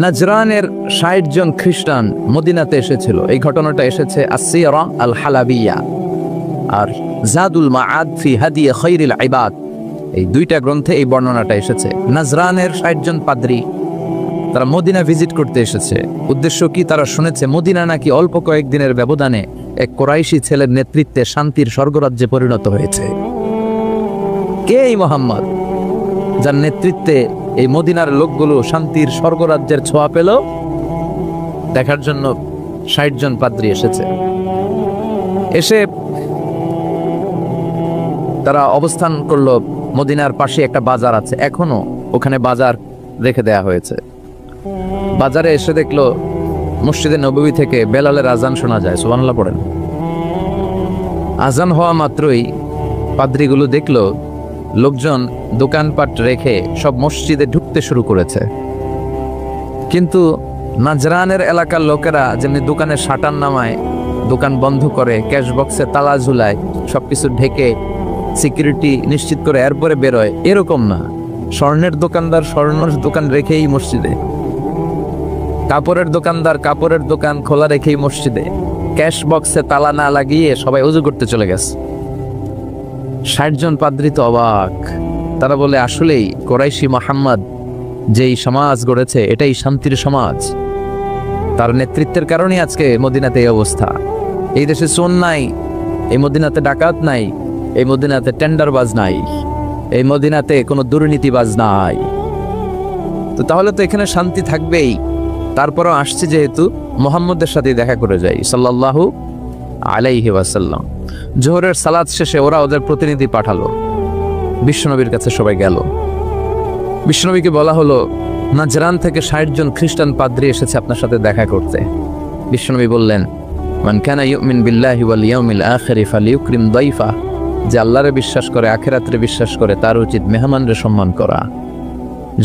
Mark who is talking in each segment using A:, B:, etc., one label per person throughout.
A: নাজরানের ৬০ জন খ্রিস্টান মদিনাতে এসেছিল। এই ঘটনাটা এসেছে আসসিরা আল হালাবিয়া আর জাদুল মাআদ ফি হাদি খায়রিল ইবাদ, এই দুইটা গ্রন্থে এই বর্ণনাটা এসেছে। নাজরানের ৬০ জন পাদ্রী তারা মদিনা ভিজিট করতে এসেছে। উদ্দেশ্য কি? তারা শুনেছে মদিনা নাকি অল্প কয়েকদিনের ব্যবধানে এক কোরাইশি ছেলের নেতৃত্বে শান্তির স্বর্গরাজ্যে পরিণত হয়েছে। কে এই মুহাম্মদ, যার নেতৃত্বে এই মদিনার লোকগুলো শান্তির স্বর্গরাজ্যের ছোঁয়া পেল? দেখার জন্য ৬০ জন পাদ্রী এসেছে। এসে তারা অবস্থান করলো মদিনার পাশে একটা বাজার আছে, এখনো ওখানে বাজার রেখে দেয়া হয়েছে। বাজারে এসে দেখলো মসজিদে নববী থেকে বেলালের আজান শোনা যায়। সুবহানাল্লাহ পড়েন। আজান হওয়া মাত্রই পাদ্রীগুলো দেখলো লোকজন দোকানপাট রেখে সব মসজিদে ঢুকতে শুরু করেছে। কিন্তু নাজরানের এলাকার লোকেরা যেমনি দোকানের শাটার নামায়, দোকান বন্ধ করে, ক্যাশ বক্সে তালা ঝুলায়, সবকিছু ঢেকে সিকিউরিটি নিশ্চিত করে এরপরে বেরোয়, এরকম না। স্বর্ণের দোকানদার স্বর্ণের দোকান রেখেই মসজিদে, কাপড়ের দোকানদার কাপড়ের দোকান খোলা রেখেই মসজিদে, ক্যাশ বক্সে তালা না লাগিয়ে সবাই ওযু করতে চলে গেছে। ৬০ জন পাদ্রী তো অবাক। তারা বলে, আসলেই কোরাইশি মুহাম্মদ যেই সমাজ গড়েছে এটাই শান্তির সমাজ। তার নেতৃত্বের কারণে আজকে মদিনাতে এই অবস্থা। এই দেশে চোর নাই, এই মদিনাতে ডাকাত নাই, এই মদিনাতে টেন্ডারবাজ নাই, এই মদিনাতে কোনো দুর্নীতিবাজ নাই। তো তাহলে তো এখানে শান্তি থাকবেই। তারপরও আসছে যেহেতু মুহাম্মদের সাথে দেখা করে যাই সাল্লাল্লাহু আলাইহি ওয়াসাল্লাম। জোহরের সালাত শেষে ওরা ওদের প্রতিনিধি পাঠালো, বিশ্বনবীর কাছে সবাই গেল। বিশ্বনবীকে বলা হলো, নাজরান থেকে ৬০ জন খ্রিস্টান পাদ্রী এসেছে আপনার সাথে দেখা করতে। বিশ্বনবী বললেন, মান কানা ইউমিন বিল্লাহি ওয়াল ইয়াউমিল আখির ফালিউকরিম দাইফা, যে আল্লাহরে বিশ্বাস করে, আখিরাতে বিশ্বাস করে, তার উচিত মেহমানরে সম্মান করা।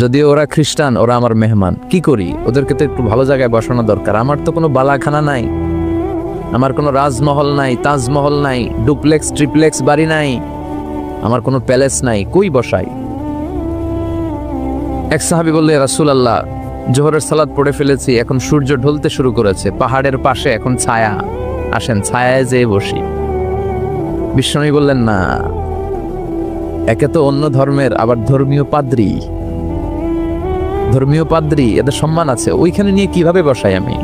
A: যদিও ওরা খ্রিস্টান, ওরা আমার মেহমান, কি করি? ওদেরকে তো একটু ভালো জায়গায় বসানো দরকার। আমার তো কোনো বালাখানা নাই, আমার কোনো রাজমহল নাই, তাজমহল নাই, ডুপ্লেক্স ট্রিপ্লেক্স বাড়ি নাই, আমার কোনো প্যালেস নাই, কই বসাই? এক সাহাবী বললে, রাসূলুল্লাহ, জোহরের সালাত পড়ে ফেলেছি, এখন সূর্য ঢলতে শুরু করেছে, পাহাড়ের পাশে এখন ছায়া, আসেন ছায়ায় যেয়ে বসি। বিশ্বনবী বললেন, না, একে তো অন্য ধর্মের, আবার ধর্মীয় পাদ্রী, এদের সম্মান আছে, ওইখানে নিয়ে কিভাবে বসাই আমি?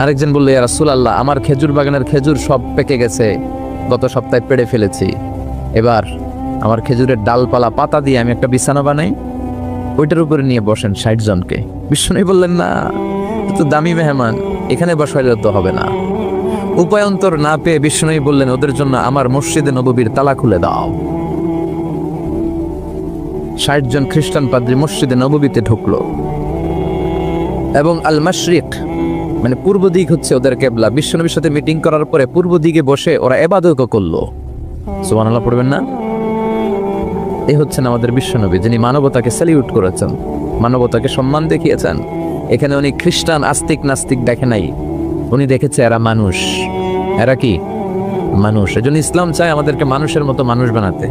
A: আরেকজন বললো, ইয়া রাসূলুল্লাহ, আমার খেজুর বাগানের খেজুর সব পেকে গেছে, গত সপ্তাহে পেড়ে ফেলেছি, এবার আমার খেজুরের ডালপালা পাতা দিয়ে আমি একটা বিছানা বানাই, ওইটার উপরে নিয়ে বসেন ৬০ জনকে। বিশ্বনবী বললেন, না, তো দামি মেহমান, এখানে বসাইলে তো হবে না। উপায়ন্তর না পেয়ে বিশ্বনবী বললেন, ওদের জন্য আমার মসজিদে নববীর তালা খুলে দাও। ৬০ জন খ্রিস্টান পাদ্রী মসজিদে নববীতে ঢুকলো এবং আল মাশরিক মানে পূর্ব দিক হচ্ছে ওদের কিবলা। বিশ্বনবীর সাথে মিটিং করার পরে পূর্ব দিকে বসে ওরা ইবাদত করলো। সুবহানাল্লাহ পড়বেন না? এই হচ্ছেন আমাদের বিশ্বনবী, যিনি মানবতাকে স্যালিউট করেছেন, মানবতাকে সম্মান দেখিয়েছেন। এখানে উনি খ্রিস্টান আস্তিক নাস্তিক দেখে নাই, উনি দেখেছে এরা মানুষ। এরা কি মানুষ। এজন্য ইসলাম চায় আমাদেরকে মানুষের মতো মানুষ বানাতে।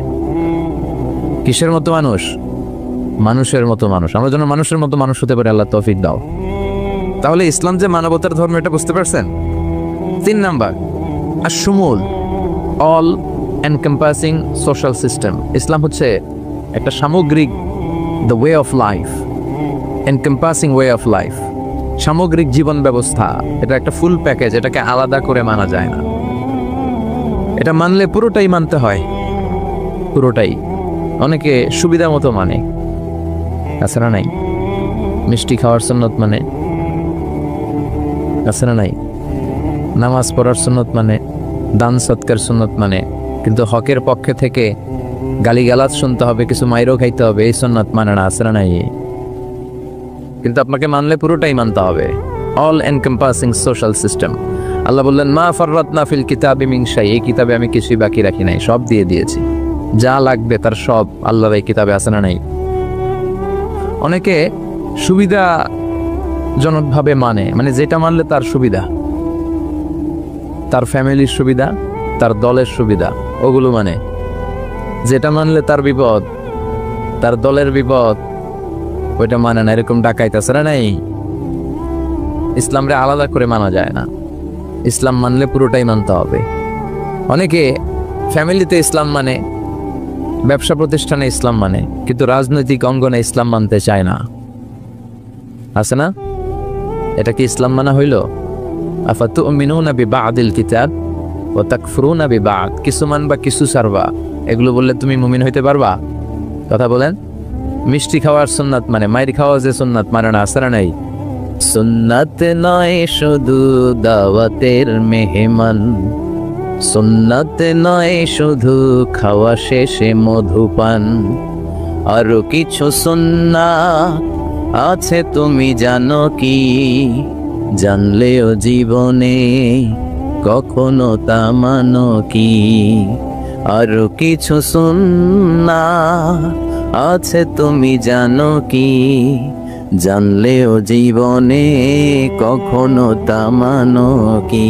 A: কিসের মতো মানুষ? মানুষের মতো মানুষ। আমরা যেন মানুষের মতো মানুষ হতে পারি, আল্লাহ তৌফিক দাও। তাহলে ইসলাম যে মানবতার ধর্ম, এটা বুঝতে পারছেন? ৩ নাম্বার, আশ-শুমুল, অল এনকম্পাসিং সোশ্যাল সিস্টেম। ইসলাম হচ্ছে একটা সামগ্রিক, the way of life, encompassing way of life, সামগ্রিক জীবন ব্যবস্থা। এটা একটা ফুল প্যাকেজ, এটাকে আলাদা করে মানা যায় না। এটা মানলে পুরোটাই মানতে হয়, পুরোটাই। অনেকে সুবিধা মতো মানে, আছে না নাই? মিষ্টি খাওয়ার সুন্নত মানে, আছে না নাই? নামাজ পড়ার সুন্নত মানে, দান সৎকার সুন্নত মানে, কিন্তু হকের পক্ষে থেকে গালিগালাজ শুনতে হবে, কিছু মাইরও খাইতে হবে, এই সুন্নত মানে না, আছে না নাই? কিন্তু আপনাকে মানলে পুরোটাই মানতে হবে। All encompassing social system. আল্লাহ বললেন, মা ফাররাতনা ফিল কিতাবি মিন শাই, এই কিতাবে আমি কিছুই বাকি রাখি নাই, সব দিয়ে দিয়েছি। যা লাগবে তার সব আল্লাহর এই কিতাবে আছে না নাই? অনেকে সুবিধাজনকভাবে মানে যেটা মানলে তার সুবিধা, তার ফ্যামিলির সুবিধা, তার দলের সুবিধা, ওগুলো মানে। যেটা মানলে তার বিপদ, তার দলের বিপদ, ওইটা মানে না, এরকম ডাকাইতেছে না নাই। ইসলামরে আলাদা করে মানা যায় না, ইসলাম মানলে পুরোটাই মানতে হবে। অনেকে ফ্যামিলিতে ইসলাম মানে, ব্যবসা প্রতিষ্ঠানে ইসলাম মানে, কিন্তু রাজনৈতিক অঙ্গনে ইসলাম মানতে চায় না, আছে না? এটা কি ইসলাম মানা হইল? আফাতুমিনুনা বিবাদিল কিতাব ওয়া তাকফুরুনা বিবাদ, কিছু মানবা কিছু ছাড়বা, এগুলো বললে তুমি মুমিন হইতে পারবা? কথা বলেন। মিষ্টি খাওয়ার সুন্নাত মানে, মাইর খাওয়া যে সুন্নাত মানে না, আছে না নাই? সুন্নাত নয় শুধু দাওয়াতের মেহমান, সুন্নাত নয় শুধু খাওয়া শেষে মধুপান, আরো কিছু সুন্নাত আছে তুমি জানো কি? জানলেও জীবনে কখনো তা মানো কি? আরো কিছু সুন্নাত আছে তুমি জানো কি? জানলেও জীবনে কখনো তা মানো কি?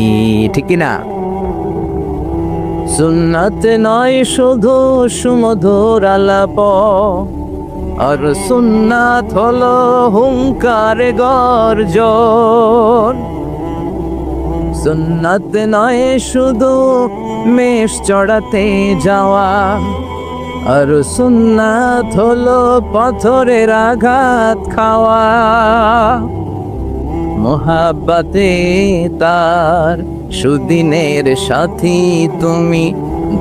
A: ঠিক না? সুন্নাত নয় শুধু সুমধুর আলাপ, আর সুন্নাত হলো হুঙ্কার গর্জন। সুন্নাত নয় শুধু মেষ চড়াতে যাওয়া, আর সুন্নাত হলো পাথরের আঘাত খাওয়া। মোহাব্বতে তার সুদিনের সাথী তুমি,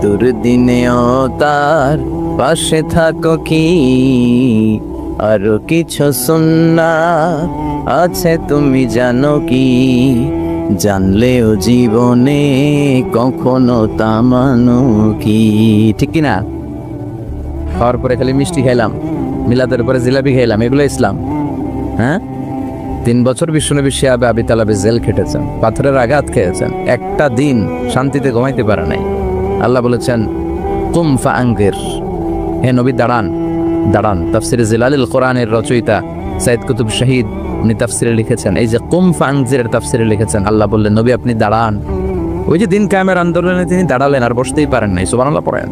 A: দুর্দিনেও তার পাশে থাকো কি? আরো কিছু সুন্নাত আছে তুমি জানো কি? জানলেও জীবনে কখনো তা মানো কি? ঠিক না? খাওয়ার পরে খালি মিষ্টি খাইলাম, মিলাদের পরে জিলাপি খাইলাম, এগুলো ইসলাম? হ্যাঁ, 3 বছর বিশ্বনবী শিহাবে আবি তালেবে জেল খেটেছেন, পাথরের আঘাত খেয়েছেন, একটা দিন শান্তিতে ঘুমাইতে পারে নাই। আল্লাহ বলেছেন কুম ফাআনজির, হে নবী দাঁড়ান দাঁড়ান। তাফসিরে জিলালিল কোরআনের রচয়িতা সাইদ কুতুব শহীদ উনি তাফসিরে লিখেছেন, এই যে কুম ফাআনজিরের তাফসিরে লিখেছেন, আল্লাহ বললেন নবী আপনি দাঁড়ান। ওই যে দিন কায়েমের আন্দোলনে তিনি দাঁড়ালেন, আর বসতেই পারেন নাই। সুবহানাল্লাহ পড়েন।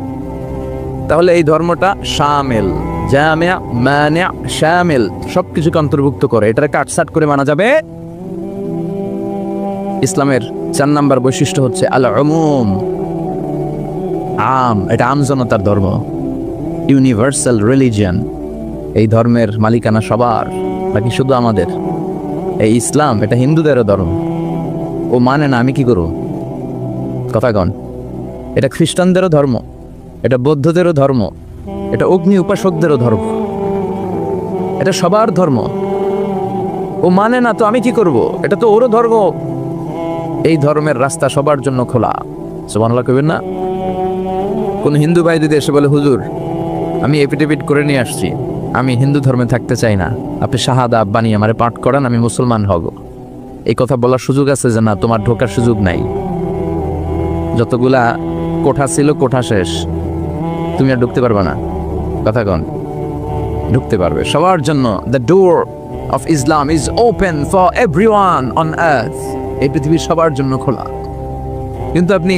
A: তাহলে এই ধর্মটা শামিল, জামিয়া মানি শামিল, সবকিছুকে অন্তর্ভুক্ত করে, এটাকে কাটছাট করে মানা যাবে। ইসলামের 4 নাম্বার বৈশিষ্ট্য হচ্ছে আল উমুম, আম, এটা আমজনতার ধর্ম, ইউনিভার্সাল রিলিজিয়ন। এই ধর্মের মালিকানা সবার, বাকি শুধু আমাদের। এই ইসলাম এটা হিন্দুদেরও ধর্ম, ও মানে না, আমি কি করব? কথা কন। এটা খ্রিস্টানদেরও ধর্ম, এটা বৌদ্ধদেরও ধর্ম, এটা অগ্নি উপাসকদেরও ধর্ম, এটা সবার ধর্ম। ও মানে না তো আমি কি করব? এটা তো ওরও ধর্ম। এই ধর্মের রাস্তা সবার জন্য খোলা। সুবহানাল্লাহ কইবেন না? কোন হিন্দু ভাই যদি এসে বলে হুজুর আমি এফিডেভিট করে নিয়ে আসছি, আমি হিন্দু ধর্মে থাকতে চাই না, আপনি শাহাদা বানিয়ে আমারে পাঠ করান, আমি মুসলমান হব, এই কথা বলার সুযোগ আছে? যে না, তোমার ঢোকার সুযোগ নাই। যতগুলা কোঠা ছিল কোঠা শেষ, তুমি আর ঢুকতে পারবে না। কথা কন। ঢুকতে পারবে সবার জন্য। The door of Islam is open for everyone on earth. এই পৃথিবীর সবার জন্য খোলা। কিন্তু আপনি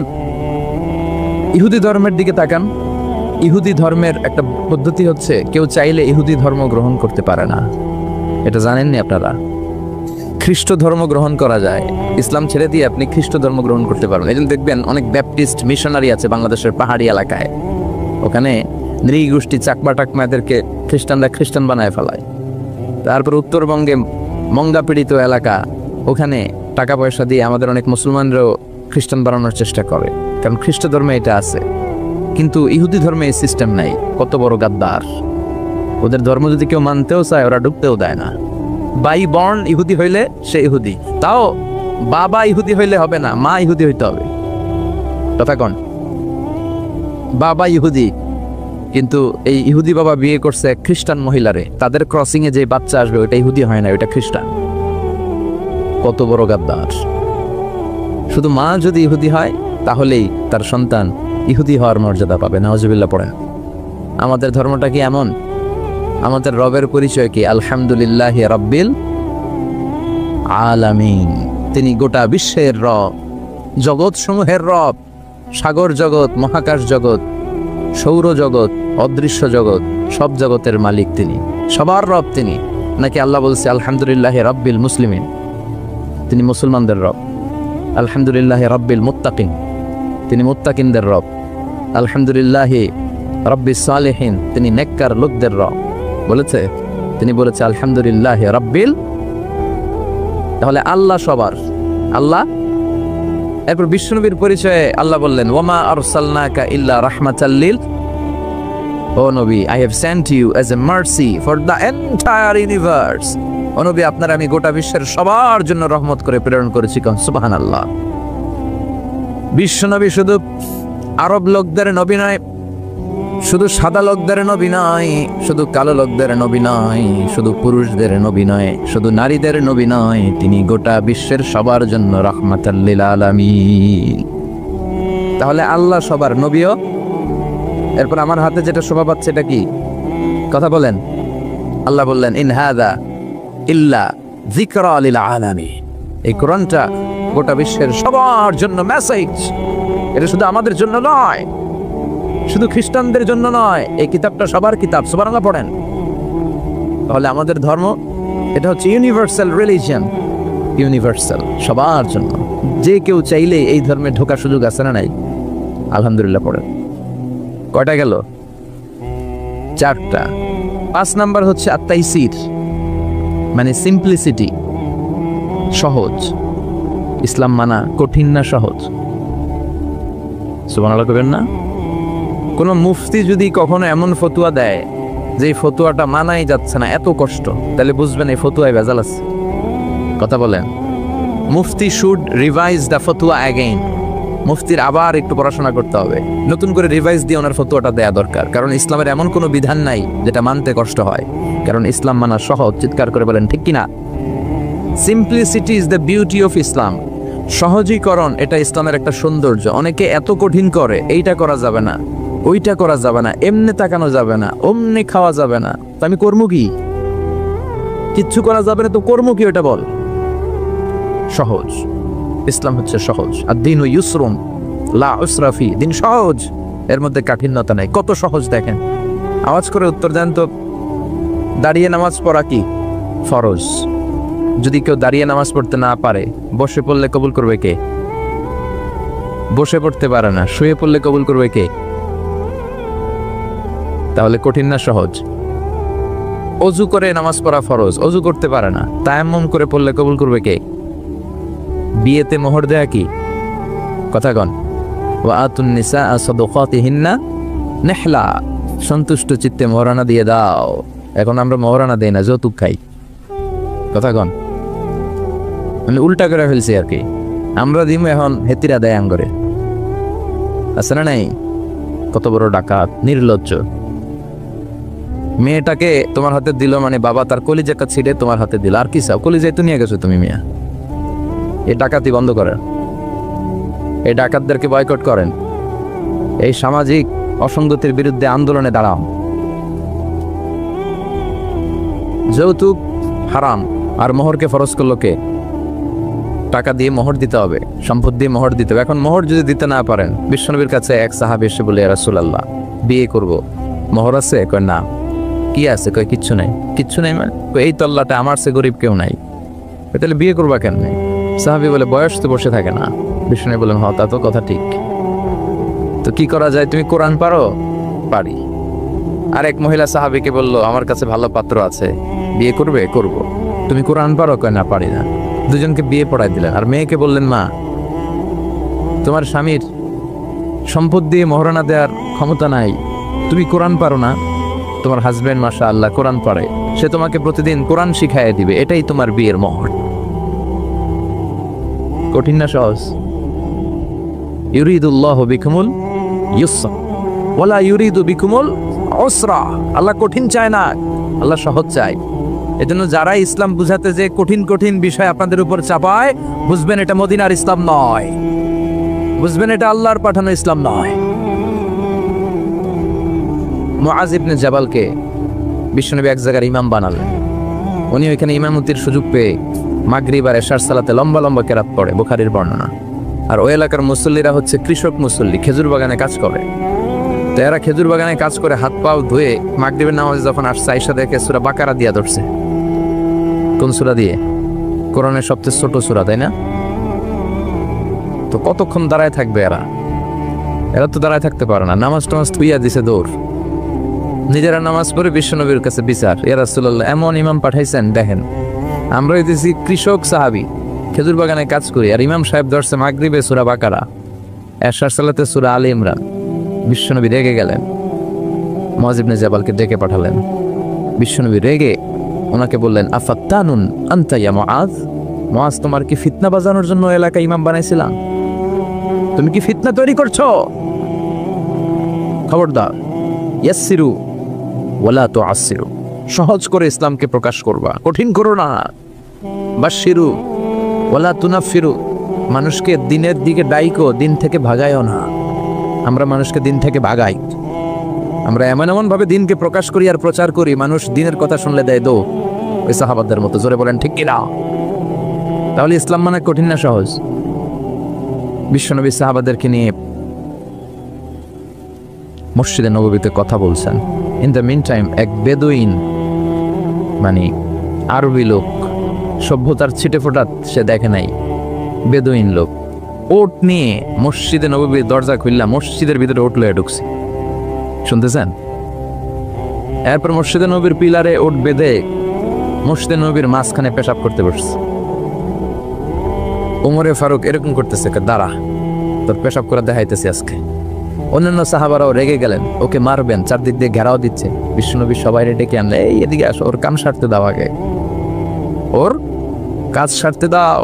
A: ইহুদি ধর্মের দিকে তাকান। ইহুদি ধর্মের একটা পদ্ধতি হচ্ছে, কেউ চাইলে ইহুদি ধর্ম গ্রহণ করতে পারে না। এটা জানেননি আপনারা? খ্রিস্ট ধর্ম গ্রহণ করা যায়, ইসলাম ছেড়ে দিয়ে আপনি খ্রিস্ট ধর্ম গ্রহণ করতে পারবেন। এই জন্য দেখবেন অনেক ব্যাপটিস্ট মিশনারি আছে বাংলাদেশের পাহাড়ি এলাকায়, ওখানে নৃগোষ্ঠী চাকমা টাকমাদেরকে খ্রিস্টানরা খ্রিস্টান বানায় ফেলায়। তারপর উত্তরবঙ্গে মঙ্গা পীড়িত এলাকা, ওখানে টাকা পয়সা দিয়ে আমাদের অনেক মুসলমানরাও খ্রিস্টান বানানোর চেষ্টা করে, কারণ খ্রিস্ট ধর্মে এটা আছে। কিন্তু ইহুদি ধর্মে এই সিস্টেম নাই। কত বড় গাদ্দার! ওদের ধর্ম যদি কেউ মানতেও চায়, ওরা ঢুকতেও দেয় না। বাই বর্ন ইহুদি হইলে সে ইহুদি, তাও বাবা ইহুদি হইলে হবে না, মা ইহুদি হইতে হবে। কথা কন। বাবা ইহুদি, কিন্তু এই ইহুদি বাবা বিয়ে করছে খ্রিস্টান মহিলারে, তাদের ক্রসিং এ যে বাচ্চা আসবে ওটা ইহুদি হয় না, ওটা খ্রিস্টান। কত বড় গাদ্দার! শুধু মা যদি ইহুদি হয় তাহলেই তার সন্তান ইহুদি হওয়ার মর্যাদা পাবে। নাউজুবিল্লাহ পড়েন। আমাদের ধর্মটা কি এমন? আমাদের রবের পরিচয় কি? আলহামদুলিল্লাহ রাব্বিল আলামিন। তিনি গোটা বিশ্বের রব, জগৎ সমূহের রব। সাগর জগৎ, মহাকাশ জগৎ, সৌর জগৎ, অদৃশ্য জগৎ, সব জগতের মালিক তিনি, সবার রব তিনি। নাকি আল্লাহ বলছে আলহামদুলিল্লাহি রাব্বিল মুসলিমিন, তিনি মুসলমানদের রব। আলহামদুলিল্লাহি রাব্বিল মুত্তাকিন, তিনি মুত্তাকিনদের রব। আলহামদুলিল্লাহি রাব্বিস সালিহিন, তিনি নেককার লোকদের রব বলেছে। তিনি বলেছে আলহামদুলিল্লাহি রাব্বিল। তাহলে আল্লাহ সবার আল্লাহ। এরপর বিশ্বনবীর পরিচয়ে আল্লাহ বললেন ওয়ামা আরসালনাকা ইল্লা রাহমাতাল লিল, ও নবী, I have sent you as a mercy for the entire universe। ও নবী, আপনার আমি গোটা বিশ্বের সবার জন্য রহমত করে প্রেরণ করেছি। সুবহানাল্লাহ। বিশ্বনবী শুধু আরব লোকদের নবী নয়, শুধু সাদা লোকদের নবী নয়, শুধু কালো লোকদের নবী নয়, শুধু পুরুষদের নবী নয়, শুধু নারীদের নবী নয়, তিনি গোটা বিশ্বের সবার জন্য রাহমাতাল লিল আলামিন। তাহলে আল্লাহ সবার নবীও। এরপর আমার হাতে যেটা শোভা পাচ্ছে এটা কি? কথা বলেন। আল্লাহ বললেন ইন হাদা ইল্লা যিকরা লিল আলামিন, এই কোরআনটা গোটা বিশ্বের সবার জন্য মেসেজ। এটা শুধু আমাদের জন্য নয়, শুধু খ্রিস্টানদের জন্য নয়, এই কিতাবটা সবার কিতাব। সুবহানাল্লাহ পড়েন। তাহলে আমাদের ধর্ম এটা হচ্ছে ইউনিভার্সাল রিলিজিয়ন, ইউনিভার্সাল, সবার জন্য। যে কেউ চাইলে এই ধর্মে ঢোকার সুযোগ আছে না নাই? আলহামদুলিল্লাহ পড়েন। কয়টা গেল? 4টা। 5 নাম্বার হচ্ছে আত-তাইসির, মানে সিম্পলিসিটি, সহজ। ইসলাম মানা কঠিন না সহজ? সুবহানাল্লাহ কইবেন না? কোন মুফতি যদি কখনো এমন ফতুয়া দেয় যে এই ফতুয়াটা মানাই যাচ্ছে না, এত কষ্ট, তাহলে বুঝবেন এই ফতুয়ায় ভেজাল আছে। কথা বলেন। মুফতি শুড রিভাইজ দ্য ফতুয়া অ্যাগেইন। মুফতির আবার একটু পড়াশোনা করতে হবে, নতুন করে রিভাইজ দিয়ে ওনার ফতুয়াটা দেয়া দরকার। কারণ ইসলামের এমন কোনো বিধান নাই যেটা মানতে কষ্ট হয়, কারণ ইসলাম মানা সহজ। চিৎকার করে বলেন ঠিক কিনা? Simplicity is the beauty of Islam. সহজীকরণ এটা ইসলামের একটা সৌন্দর্য। অনেকে এত কঠিন করে, এইটা করা যাবে না, ওইটা করা যাবে না, এমনি তাকানো যাবে না, অমনি খাওয়া যাবে না, তো আমি কর্ম কি? কিচ্ছু করা যাবে না, তো কর্ম কি ওটা বল। সহজ। ইসলাম হচ্ছে সহজ। আর দিন ও ইউসরুন লা উসরা ফি, দিন সহজ, এর মধ্যে কাঠিন্যতা নাই। কত সহজ দেখেন। আওয়াজ করে উত্তর দেন তো, দাঁড়িয়ে নামাজ পড়া কি ফরজ? যদি কেউ দাঁড়িয়ে নামাজ পড়তে না পারে, বসে পড়লে কবুল করবে কে? বসে পড়তে পারে না, শুয়ে পড়লে কবুল করবে কে? তাহলে কঠিন না সহজ? অজু করে নামাজ পড়া ফরজ, অজু করতে পারে না, তায়াম্মুম করে পড়লে কবুল করবে কে? বিয়েতে মোহর দেয়া কি? কথা কন। ওয়া আতুন নিসা সাদাকাতিহিন্না নিহলা, সন্তুষ্ট চিত্তে মোহরানা দিয়ে দাও। এখন আমরা মোহরানা দেই না, যৌতুক খাই। কথা কন। মানে উল্টা করে ফেলছি আর কি। আমরা দিমু, এখন হেতিরা দেয় আঙ্গরে। আছে না নাই? কত বড় ডাকাত, নির্লজ্জ। মেয়েটাকে তোমার হাতে দিল মানে বাবা তার কলিজাটা ছিঁড়ে তোমার হাতে দিল। আর কি চাও? কলিজায় তো নিয়ে গেছো তুমি মিয়া। এই ডাকাতি বন্ধ করেন, এই ডাকাতদেরকে বয়কট করেন, এই সামাজিক অসঙ্গতির বিরুদ্ধে আন্দোলনে দাঁড়ান। যৌতুক হারাম, আর মোহরকে ফরজ করলো কে? টাকা দিয়ে মোহর দিতে হবে, সম্পদ দিয়ে মোহর দিতে হবে। এখন মোহর যদি দিতে না পারেন, বিশ্বনবীর কাছে এক সাহাবী এসে বলে, রাসূলুল্লাহ বিয়ে করব, মোহর আছে? কয় না। কি আছে? কয় কিচ্ছু নাই। কিচ্ছু নাই মানে? এই তল্লাটা আমার সে গরিব কেউ নাই, তাহলে বিয়ে করবা কেন? সাহাবী বলে, বয়স তো বসে থাকে না। বিষ্ণু বলেন, হ তা তো কথা ঠিক, তো কি করা যায়? তুমি কোরআন পারো? পারি। আর এক মহিলা সাহাবীকে বলল, আমার কাছে ভালো পাত্র আছে, বিয়ে করবে? করব। তুমি কোরআন পারো? কয় না, পারি না। দুজনকে বিয়ে পড়াই দিলেন। আর মেয়েকে বললেন, মা, তোমার স্বামীর সম্পদ দিয়ে মহারণা দেওয়ার ক্ষমতা নাই, তুমি কোরআন পারো না, তোমার হাজবেন্ড মাশাআল্লাহ কোরআন পড়ে, সে তোমাকে প্রতিদিন কোরআন শিখাইয়ে দিবে, এটাই তোমার বিয়ের মোহর। কঠিন না সহজ? ইউরিদুল্লাহু বিকুমুল ইউসরা ওয়ালা ইউরিদু বিকুমুল উসরা। আল্লাহ কঠিন চায় না, আল্লাহ সহজ চায়। এজন্য যারা ইসলাম বুঝাতে যে কঠিন কঠিন বিষয় আপনাদের উপর চাপায়, বুঝবেন এটা মদিনার ইসলাম নয়, বুঝবেন এটা আল্লাহর পাঠানো ইসলাম নয়। মুআজ ইবনে জাবালকে বিশ্বনবী এক জায়গার ইমাম বানালেন। উনি ওইখানে ইমামতির সুযোগ পেয়ে মাগরিব আর এশার সালাতে লম্বা লম্বা কেরাত পড়ে, বুখারীর বর্ণনা। আর ওই এলাকার মুসল্লিরা হচ্ছে কৃষক মুসল্লি, খেজুর বাগানে কাজ করে। তো এরা খেজুর বাগানে কাজ করে হাত পাও ধুয়ে মাগরিবের নামাজে যখন আসছে, আয়েশা দেখে সূরা বাকারা দিয়া ধরছে। কোন সূরা দিয়ে? কোরআনের সবচেয়ে ছোট সূরা, তাই না? তো কতক্ষণ দাঁড়ায় থাকবে এরা? এরা তো দাঁড়ায় থাকতে পারে না। নামাজ টামাজ থুইয়া দিছে দৌড়, নিজেরা নামাজ পড়ে বিশ্বনবীর কাছে বিচার, ইয়া রাসূলুল্লাহ এমন ইমাম পাঠাইছেন, দেখেন আমরা হইতেছি কৃষক সাহাবী, খেজুর বাগানে কাজ করি, আর ইমাম সাহেব ধরছে মাগরিবে সূরা বাকারা, এশার সালাতে সূরা আলী ইমরান। বিশ্বনবী রেগে গেলেন, মুআয ইবনে জাবালকে ডেকে পাঠালেন। বিশ্বনবী রেগে ওনাকে বললেন, আফাত্তানুন আনতা ইয়া মুআয, মুআয তোমার কি ফিতনা বাজানোর জন্য এলাকায় ইমাম বানাইছিলাম? তুমি কি ফিতনা তৈরি করছো? খবরদার, ইয়াসসিরু ওয়ালা তুআসসিরু, সহজ করে ইসলামকে প্রকাশ করবা, কঠিন করো না। বাশশিরু ওয়ালা তুনাফিরু, মানুষকে দিনের দিকে ডাইকো, দিন থেকে ভাগায়ও না। আমরা মানুষকে দিন থেকে ভাগাই, আমরা এমন এমন ভাবে দিনকে প্রকাশ করি আর প্রচার করি, মানুষ দিনের কথা শুনলে দেয় দো, ওই সাহাবাদের মতো। জোরে বলেন ঠিক কিনা? তাহলে ইসলাম মানে কঠিন না সহজ? বিশ্বনবী সাহাবাদেরকে নিয়ে মসজিদে নববীতে কথা বলছেন। ইন দ্য মিন টাইম এক বেদুইন, মানে আরবি লোক, সভ্যতার ছিটে ফোটা সে দেখে নাই, বেদুইন লোক ওট নিয়ে মসজিদে নববীর দরজা খুললা মসজিদের ভিতরে ওট লয়ে ঢুকছে। শুনতেছেন? এরপর মসজিদে নবীর পিলারে ওট বেঁধে মসজিদে নবীর মাঝখানে পেশাব করতে বসছে। ওমরে ফারুক এরকম করতেছে, দাঁড়া তোর পেশাব করে দেখাইতেছি আজকে। অন্যান্য সাহাবারাও রেগে গেলেন, ওকে মারবেন, চারদিক দিয়ে ঘেরাও দিচ্ছে। বিশ্বনবী সবাই ডেকে আনলে, এই এদিকে আসো, ওর কাম সারতে দাও, আগে ওর কাজ সারতে দাও।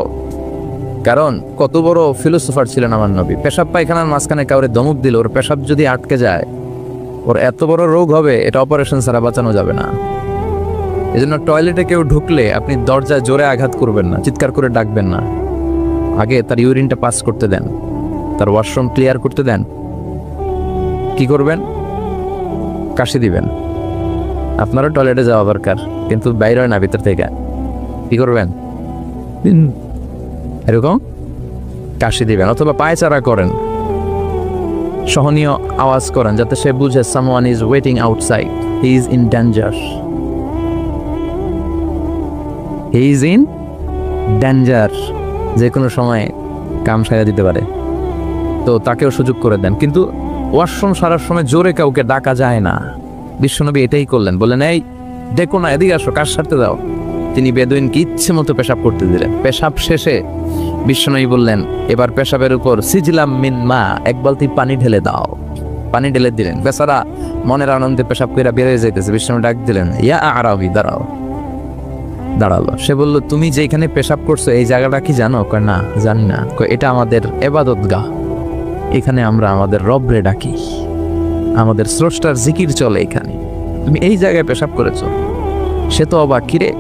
A: কারণ কত বড় ফিলোসোফার ছিলেন আমার নবী। পেশাব পায়খানার মাঝখানে কাউরে ধমক দিল, ওর পেশাব যদি আটকে যায় ওর এত বড় রোগ হবে, এটা অপারেশন ছাড়া বাঁচানো যাবে না। এজন্য টয়লেটে কেউ ঢুকলে আপনি দরজায় জোরে আঘাত করবেন না, চিৎকার করে ডাকবেন না। আগে তার ইউরিনটা পাস করতে দেন, তার ওয়াশরুম ক্লিয়ার করতে দেন। কি করবেন? কাশি দিবেন। আপনারও টয়লেটে যাওয়া দরকার, কিন্তু বাইরে হয় না, ভিতর থেকে। কি করবেন? এরকম কাশি দিবেন, অথবা পায়চারা করেন, সহনীয় আওয়াজ করেন, যাতে সে বুঝে someone is waiting outside, he is in danger, he is in danger, যে কোনো সময় কাম সারা দিতে পারে। তো তাকেও সুযোগ করে দেন, কিন্তু ওয়াশরুম সারার সময় জোরে কাউকে ডাকা যায় না। বিশ্বনবী এটাই করলেন, বললেন এই দেখো না, এদিকে আসো, কাজ সারতে দাও। তিনি বেদুইনকে ইচ্ছে মতো পেশাব করতে দিলেন। পেশাব শেষে বিশ্বনবী বললেন, এবার পেশাবের উপর সিজলাম মিন মা, এক বালতি পানি ঢেলে দাও। পানি ঢেলে দিলেন। বেচারা মনের আনন্দে পেশাব করে বেরিয়ে যাইতেছে। বিশ্বনবী ডাক দিলেন, ইয়া আরাবি, দাঁড়াও। দাঁড়ালো। সে বলল, তুমি যেখানে পেশাব করছো এই জায়গাটা কি জানো? কয় না, জানি না। কয় এটা আমাদের ইবাদতগাহ, এখানে আমরা আমাদের রবরে ডাকি, আমাদের স্রষ্টার জিকির চলে এখানে, তুমি এই জায়গায় পেশাব করেছো। সে তো অবাক, কিরে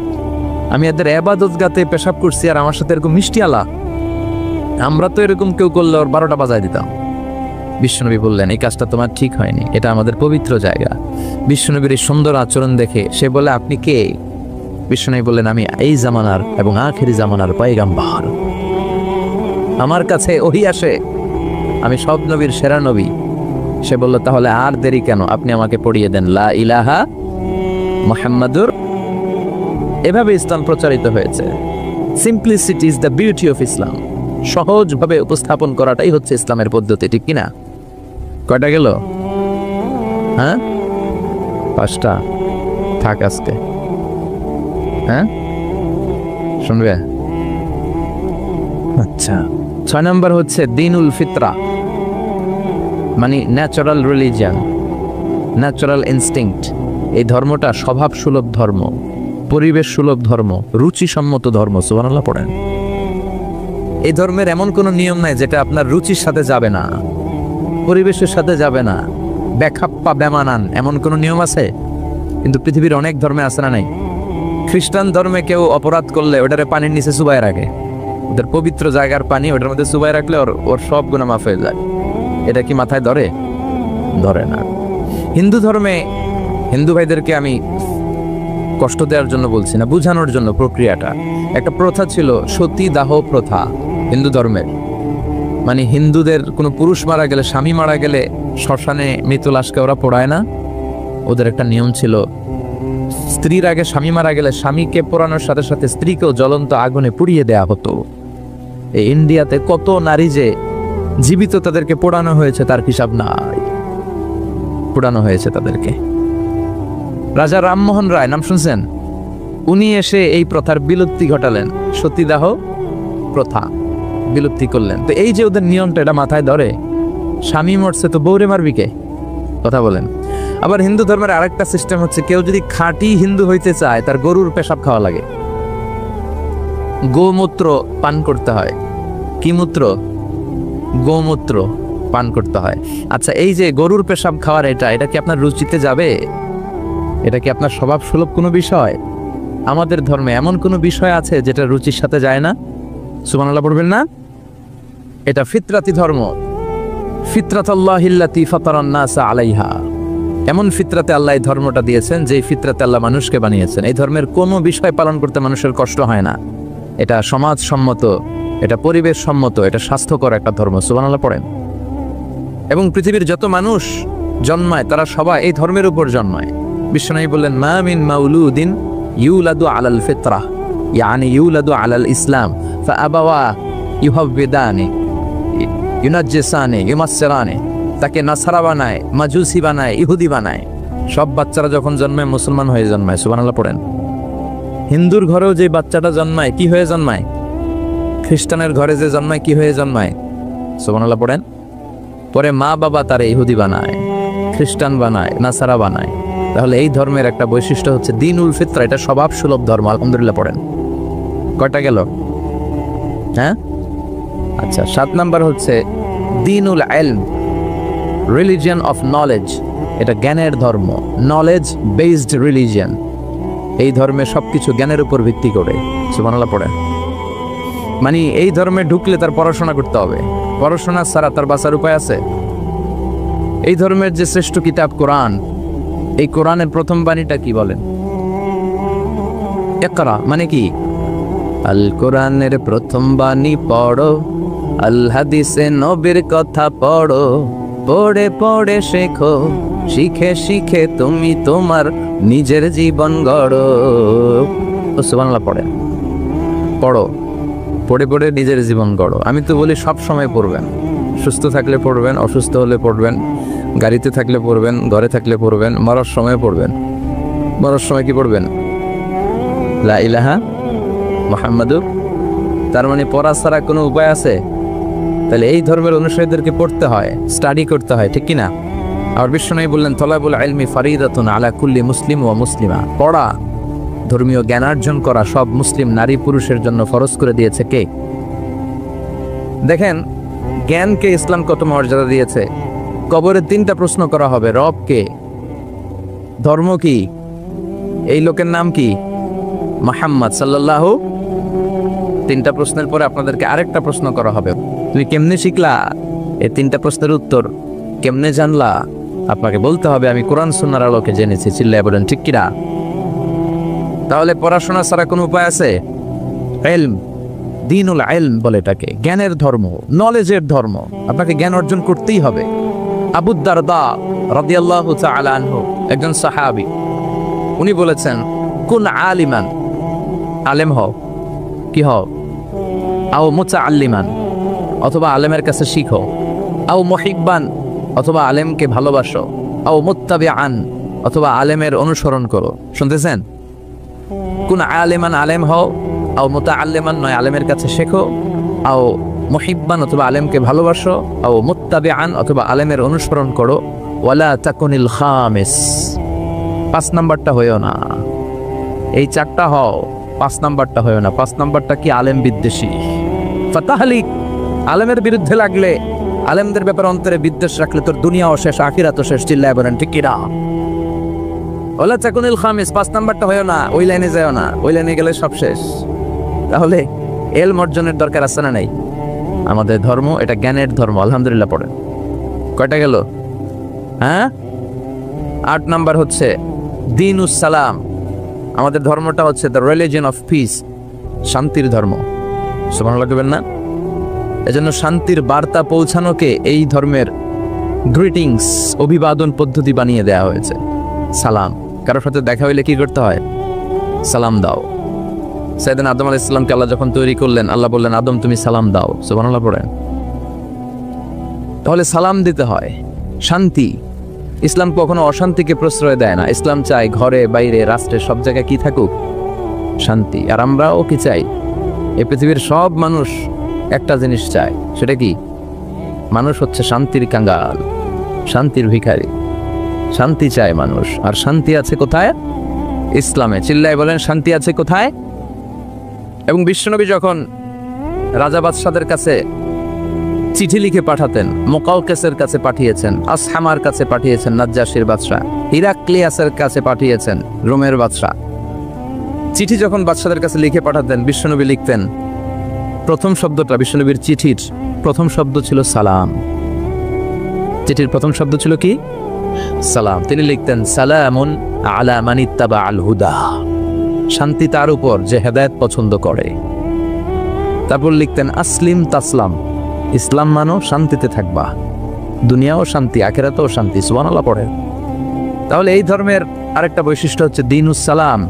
A: আমি এদের ইবাদতগাতে পেশাব করছি আর আমার সাথে এরকম মিষ্টি আলা? আমরা তো এরকম কেউ করলে ওর 12টা বাজায় দিতাম। বিশ্বনবী বললেন, এই কাজটা তোমার ঠিক হয়নি, এটা আমাদের পবিত্র জায়গা। বিশ্বনবীর এই সুন্দর আচরণ দেখে সে বলে, আপনি কে? বিশ্বনবী বললেন, আমি এই জামানার এবং আখিরি জামানার পয়গাম্বর, আমার কাছে ওহী আসে, আমি সব নবীর সেরা নবী। সে বলল, তাহলে আর দেরি কেন, আপনি আমাকে পড়িয়ে দেন লা ইলাহা মুহাম্মাদুর। এভাবে ইসলাম প্রচারিত হয়েছে। Simplicity is the beauty of Islam. সহজভাবে উপস্থাপন করাটাই হচ্ছে ইসলামের পদ্ধতি, ঠিক কিনা? কয়টা গেল? হ্যাঁ, 5টা। থাক আজকে। হ্যাঁ, শুনবে? আচ্ছা, 6 নম্বর হচ্ছে দ্বীনুল ফিতরা, মানে ন্যাচারাল রিলিজিয়ান, ন্যাচারাল ইনস্টিংক্ট। এই ধর্মটা স্বভাব সুলভ ধর্ম, পরিবেশ সুলভ ধর্ম, রুচিসম্মত ধর্ম। সুবহানাল্লাহ পড়েন। এই ধর্মের এমন কোনো নিয়ম নাই যেটা আপনার রুচির সাথে যাবে না, পরিবেশের সাথে যাবে না, বেখাপ্পা বেমানান, এমন কোনো নিয়ম আছে? কিন্তু পৃথিবীর অনেক ধর্মে আছে না নাই? খ্রিস্টান ধর্মে কেউ অপরাধ করলে ওটারে পানির নিচে চুবাই রাখে, ওদের পবিত্র জায়গার পানি ওটার মধ্যে চুবাই রাখলে ওর সব গুনাহ মাফ হয়ে যায়। এটা কি মাথায় ধরে? ধরে না। হিন্দু ধর্মে, হিন্দু ভাইদেরকে আমি কষ্ট দেওয়ার জন্য বলছি না, বুঝানোর জন্য। প্রক্রিয়াটা, একটা প্রথা ছিল সতী দাহ প্রথা হিন্দু ধর্মের। মানে হিন্দুদের কোনো পুরুষ মারা গেলে, স্বামী মারা গেলে শ্মশানে মৃত লাশকে ওরা পোড়ায় না। ওদের একটা নিয়ম ছিল, স্ত্রীর আগে স্বামী মারা গেলে স্বামীকে পোড়ানোর সাথে সাথে স্ত্রীকেও জ্বলন্ত আগুনে পুড়িয়ে দেয়া হতো। এই ইন্ডিয়াতে কত নারী যে জীবিত তাদেরকে পোড়ানো হয়েছে তার হিসাব নাই, পোড়ানো হয়েছে তাদেরকে। রাজা রামমোহন রায় নাম শুনছেন? উনি এসে এই প্রথার বিলুপ্তি ঘটালেন, সতীদাহ প্রথা বিলুপ্তি করলেন। তো এই যে ওদের নিয়মটা, এটা মাথায় ধরে, স্বামী মরছে তো বউরে মারবি কে? কথা বলেন। আবার হিন্দু ধর্মের আরেকটা সিস্টেম হচ্ছে, কেউ যদি খাঁটি হিন্দু হইতে চায় তার গরুর পেশাব খাওয়া লাগে, গোমূত্র পান করতে হয়। কি মূত্র? গোমূত্র পান করতে হয়। আচ্ছা, এই যে গরুর পেশাব খাওয়ার এটা কি আপনার রুচিতে যাবে? এটা কি আপনার স্বভাব সুলভ কোনো বিষয়? আমাদের ধর্মে এমন কোনো বিষয় আছে যেটা রুচির সাথে যায় না? সুবহানাল্লাহ পড়বেন না? এটা ফিতরাতি ধর্ম। ফিতরাতাল্লাহিল্লাতী ফাতারান নাসা আলাইহা। এমন ফিতরাতে আল্লাহ এই ধর্মটা দিয়েছেন, যে ফিতরাতে আল্লাহ মানুষকে বানিয়েছেন। এই ধর্মের কোনো বিষয় পালন করতে মানুষের কষ্ট হয় না। এটা সমাজসম্মত, এটা পরিবেশ সম্মত, এটা স্বাস্থ্যকর একটা ধর্ম। সুবহানাল্লাহ পড়েন। এবং পৃথিবীর যত মানুষ জন্মায় তারা সবাই এই ধর্মের উপর জন্মায়। বিশ্বনবী বললেন, মা মিন মাউলুদিন ইউলাদু আলাল ফিতরাহ, ইয়ানি ইউলাদু আলাল ইসলাম ফাআবাওয়া ইউহাব্বিদানি ইউনাজ্জিসানি ইউমাসসিরানি। তাকে নাসারা বানায়, মাজুসি বানায়, ইহুদি বানায়। সব বাচ্চারা যখন জন্মায় মুসলমান হয়ে জন্মায়। সুবহানাল্লাহ পড়েন। হিন্দুর ঘরেও যে বাচ্চাটা জন্মায় কি হয়ে জন্মায়? খ্রিস্টানের ঘরে যে জন্মায় কি হয়ে জন্মায়? সুবহানাল্লাহ পড়েন। পরে মা বাবা তারে ইহুদি বানায়, খ্রিস্টান বানায়, নাসারা বানায়। তাহলে এই ধর্মের একটা বৈশিষ্ট্য হচ্ছে দ্বীনুল ফিতরা, এটা স্বভাব সুলভ ধর্ম। আলহামদুলিল্লাহ পড়েন। কয়টা গেল? হ্যাঁ, আচ্ছা, 7 নাম্বার হচ্ছে দ্বীনুল ইলম, রিলিজিয়ন অফ নলেজ। এটা জ্ঞানের ধর্ম, নলেজ বেসড রিলিজিয়ন। এই ধর্মে সবকিছু জ্ঞানের উপর ভিত্তি করে। সুবহানাল্লাহ পড়েন। মানে এই ধর্মে ঢুকলে তার পড়াশোনা করতে হবে, পড়াশোনা ছাড়া তার বাঁচার উপায় আছে? এই ধর্মের যে শ্রেষ্ঠ কিতাব কোরআন, এই কোরআনের প্রথম বাণীটা কি বলেন? ইকরা মানে কি? আল কোরআনের প্রথম বাণী পড়ো, আল হাদিসে নবীর কথা পড়ো, পড়ে পড়ে শেখো, শিখে শিখে তুমি তোমার নিজের জীবন গড়ো। সুবহানাল্লাহ পড়েন। পড়ো, পড়ে পড়ে নিজের জীবন গড়ো। আমি তো বলি সব সময় পড়বেন। সুস্থ থাকলে পড়বেন, অসুস্থ হলে পড়বেন, গাড়িতে থাকলে পড়বেন, ঘরে থাকলে পড়বেন, মরার সময় পড়বেন। মরার সময় কি পড়বেন? লা ইলাহা মুহাম্মাদুর। তার মানে পড়া ছাড়া কোনো উপায় আছে? তাহলে এই ধর্মের অনুসারীদেরকে পড়তে হয়, স্টাডি করতে হয়, ঠিক কিনা? আর বিশ্বনবী বললেন, তলাবুল ইলমি ফারিদাতুন আলা কুল্লি মুসলিম ওয়া মুসলিমা। পড়া, ধর্মীয় জ্ঞানার্জন করা সব মুসলিম নারী পুরুষের জন্য ফরজ করে দিয়েছে কে? দেখেন জ্ঞানকে ইসলাম কত মর্যাদা দিয়েছে। কবরে 3টা প্রশ্ন করা হবে, রব কে, ধর্ম কি, এই লোকের নাম কি, মুহাম্মদ সাল্লাল্লাহু। 3টা প্রশ্নের পরে আপনাদেরকে আরেকটা প্রশ্ন করা হবে, তুমি কেমনে শিখলা? এই 3টা প্রশ্নের উত্তর কেমনে জানলা? আপনাকে বলতে হবে, আমি কোরআন সুন্নাহর আলোকে জেনেছি। চিল্লায় বলেন ঠিক কিনা? তাহলে পড়াশোনা ছাড়া কোনো উপায় আছে? ইলম, দ্বীনুল ইলম বলে এটাকে, জ্ঞানের ধর্ম, নলেজের ধর্ম। আপনাকে জ্ঞান অর্জন করতেই হবে। আবু দারদা রাদিয়াল্লাহু তাআলা আনহু, একজন সাহাবী, উনি বলেছেন, কুন আলিমান, আলেম হও, কি হও, আও মুতাআল্লিমান, অথবা আলেমের কাছে শিখো, আও মুহিব্বান, অথবা আলেমকে ভালোবাসো, আও মুত্তাবিআন, অথবা আলেমের অনুসরণ করো। শুনতেছেন? কোন আলেমান, আলেম হও, আও মুতাআল্লিমান, নয় আলেমের কাছে শেখো, আও মুহিব্বান, অথবা আলেমকে ভালোবাসো, আও মুত্তাবিআন, অথবা আলেমের অনুসরণ করো, ওয়ালা তাকুনিল খামিস, 5 নাম্বারটা হইও না। এই 4টা হও, 5 নাম্বারটা হইও না। 5 নাম্বারটা কি? আলেম বিদ্বেষী। ফাতাহলিক, আলেমের বিরুদ্ধে লাগলে, আলেমদের ব্যাপারে অন্তরে বিদ্বেষ রাখলে তোর দুনিয়াও শেষ, আখিরাতও শেষ। চিল্লায় বলেন ঠিক কিনা? ওয়ালা তাকুনিল খামিস, 5 নাম্বারটা হইও না। ওই লাইনে যাও না, ওই লাইনে গেলে সব শেষ। তাহলে ইলম অর্জনের দরকার আছে না নাই? আমাদের ধর্ম এটা জ্ঞানের ধর্ম। আলহামদুলিল্লাহ পড়েন। কয়টা গেল? হ্যাঁ, 8 নাম্বার হচ্ছে দ্বীনুস সালাম। আমাদের ধর্মটা হচ্ছে দ্য রিলিজিয়ন অফ পিস, শান্তির ধর্ম। সুবহানাল্লাহ বলবেন না? এজন্য শান্তির বার্তা পৌঁছানোকে এই ধর্মের গ্রিটিংস, অভিবাদন পদ্ধতি বানিয়ে দেওয়া হয়েছে। সালাম, কারোর সাথে দেখা হইলে কি করতে হয়? সালাম দাও। সাইয়েদনা আদম আলাইহিস সালামকে আল্লাহ যখন তৈরি করলেন, আল্লাহ বললেন, আদম তুমি সালাম দাও। সুবহানাল্লাহ পড়েন। তাহলে সালাম দিতে হয়। শান্তি। ইসলাম কখনো অশান্তিকে প্রশ্রয় দেয় না। ইসলাম চায় ঘরে বাইরে রাষ্ট্রে সব জায়গায় কি থাকুক? শান্তি। আর আমরাও কি চাই? এই পৃথিবীর সব মানুষ একটা জিনিস চায়, সেটা কি? মানুষ হচ্ছে শান্তির কাঙ্গাল, শান্তির ভিখারি। শান্তি চায় মানুষ। আর শান্তি আছে কোথায়? ইসলামে। চিল্লায় বলেন, শান্তি আছে কোথায়? এবং বিশ্বনবী যখন রাজা বাদশাদের কাছে চিঠি লিখে পাঠাতেন, মুকাওকেসের কাছে পাঠিয়েছেন, আসহামার কাছে পাঠিয়েছেন, নাজ্জাশীর বাদশা, হিরাক্লিয়াসের কাছে পাঠিয়েছেন, রোমের বাদশা। চিঠি যখন বাদশাদের কাছে লিখে পাঠাতেন, বিশ্বনবী লিখতেন, প্রথম শব্দটা বিশ্বনবীর চিঠির প্রথম শব্দ ছিল সালাম। চিঠির প্রথম শব্দ ছিল কি? সালাম। তিনি লিখতেন, সালামুন আলা মান ইত্তাবা আল হুদা, শান্তি তার উপর যে হেদায়েত পছন্দ করে। তারপর লিখতেন, আসলিম তাসলাম, ইসলাম মানো শান্তিতে থাকবা, দুনিয়াও শান্তি আখিরাতেও শান্তি। সুবহানাল্লাহ পড়ে। তাহলে এই ধর্মের আরেকটা বৈশিষ্ট্য হচ্ছে দীনুস সালাম।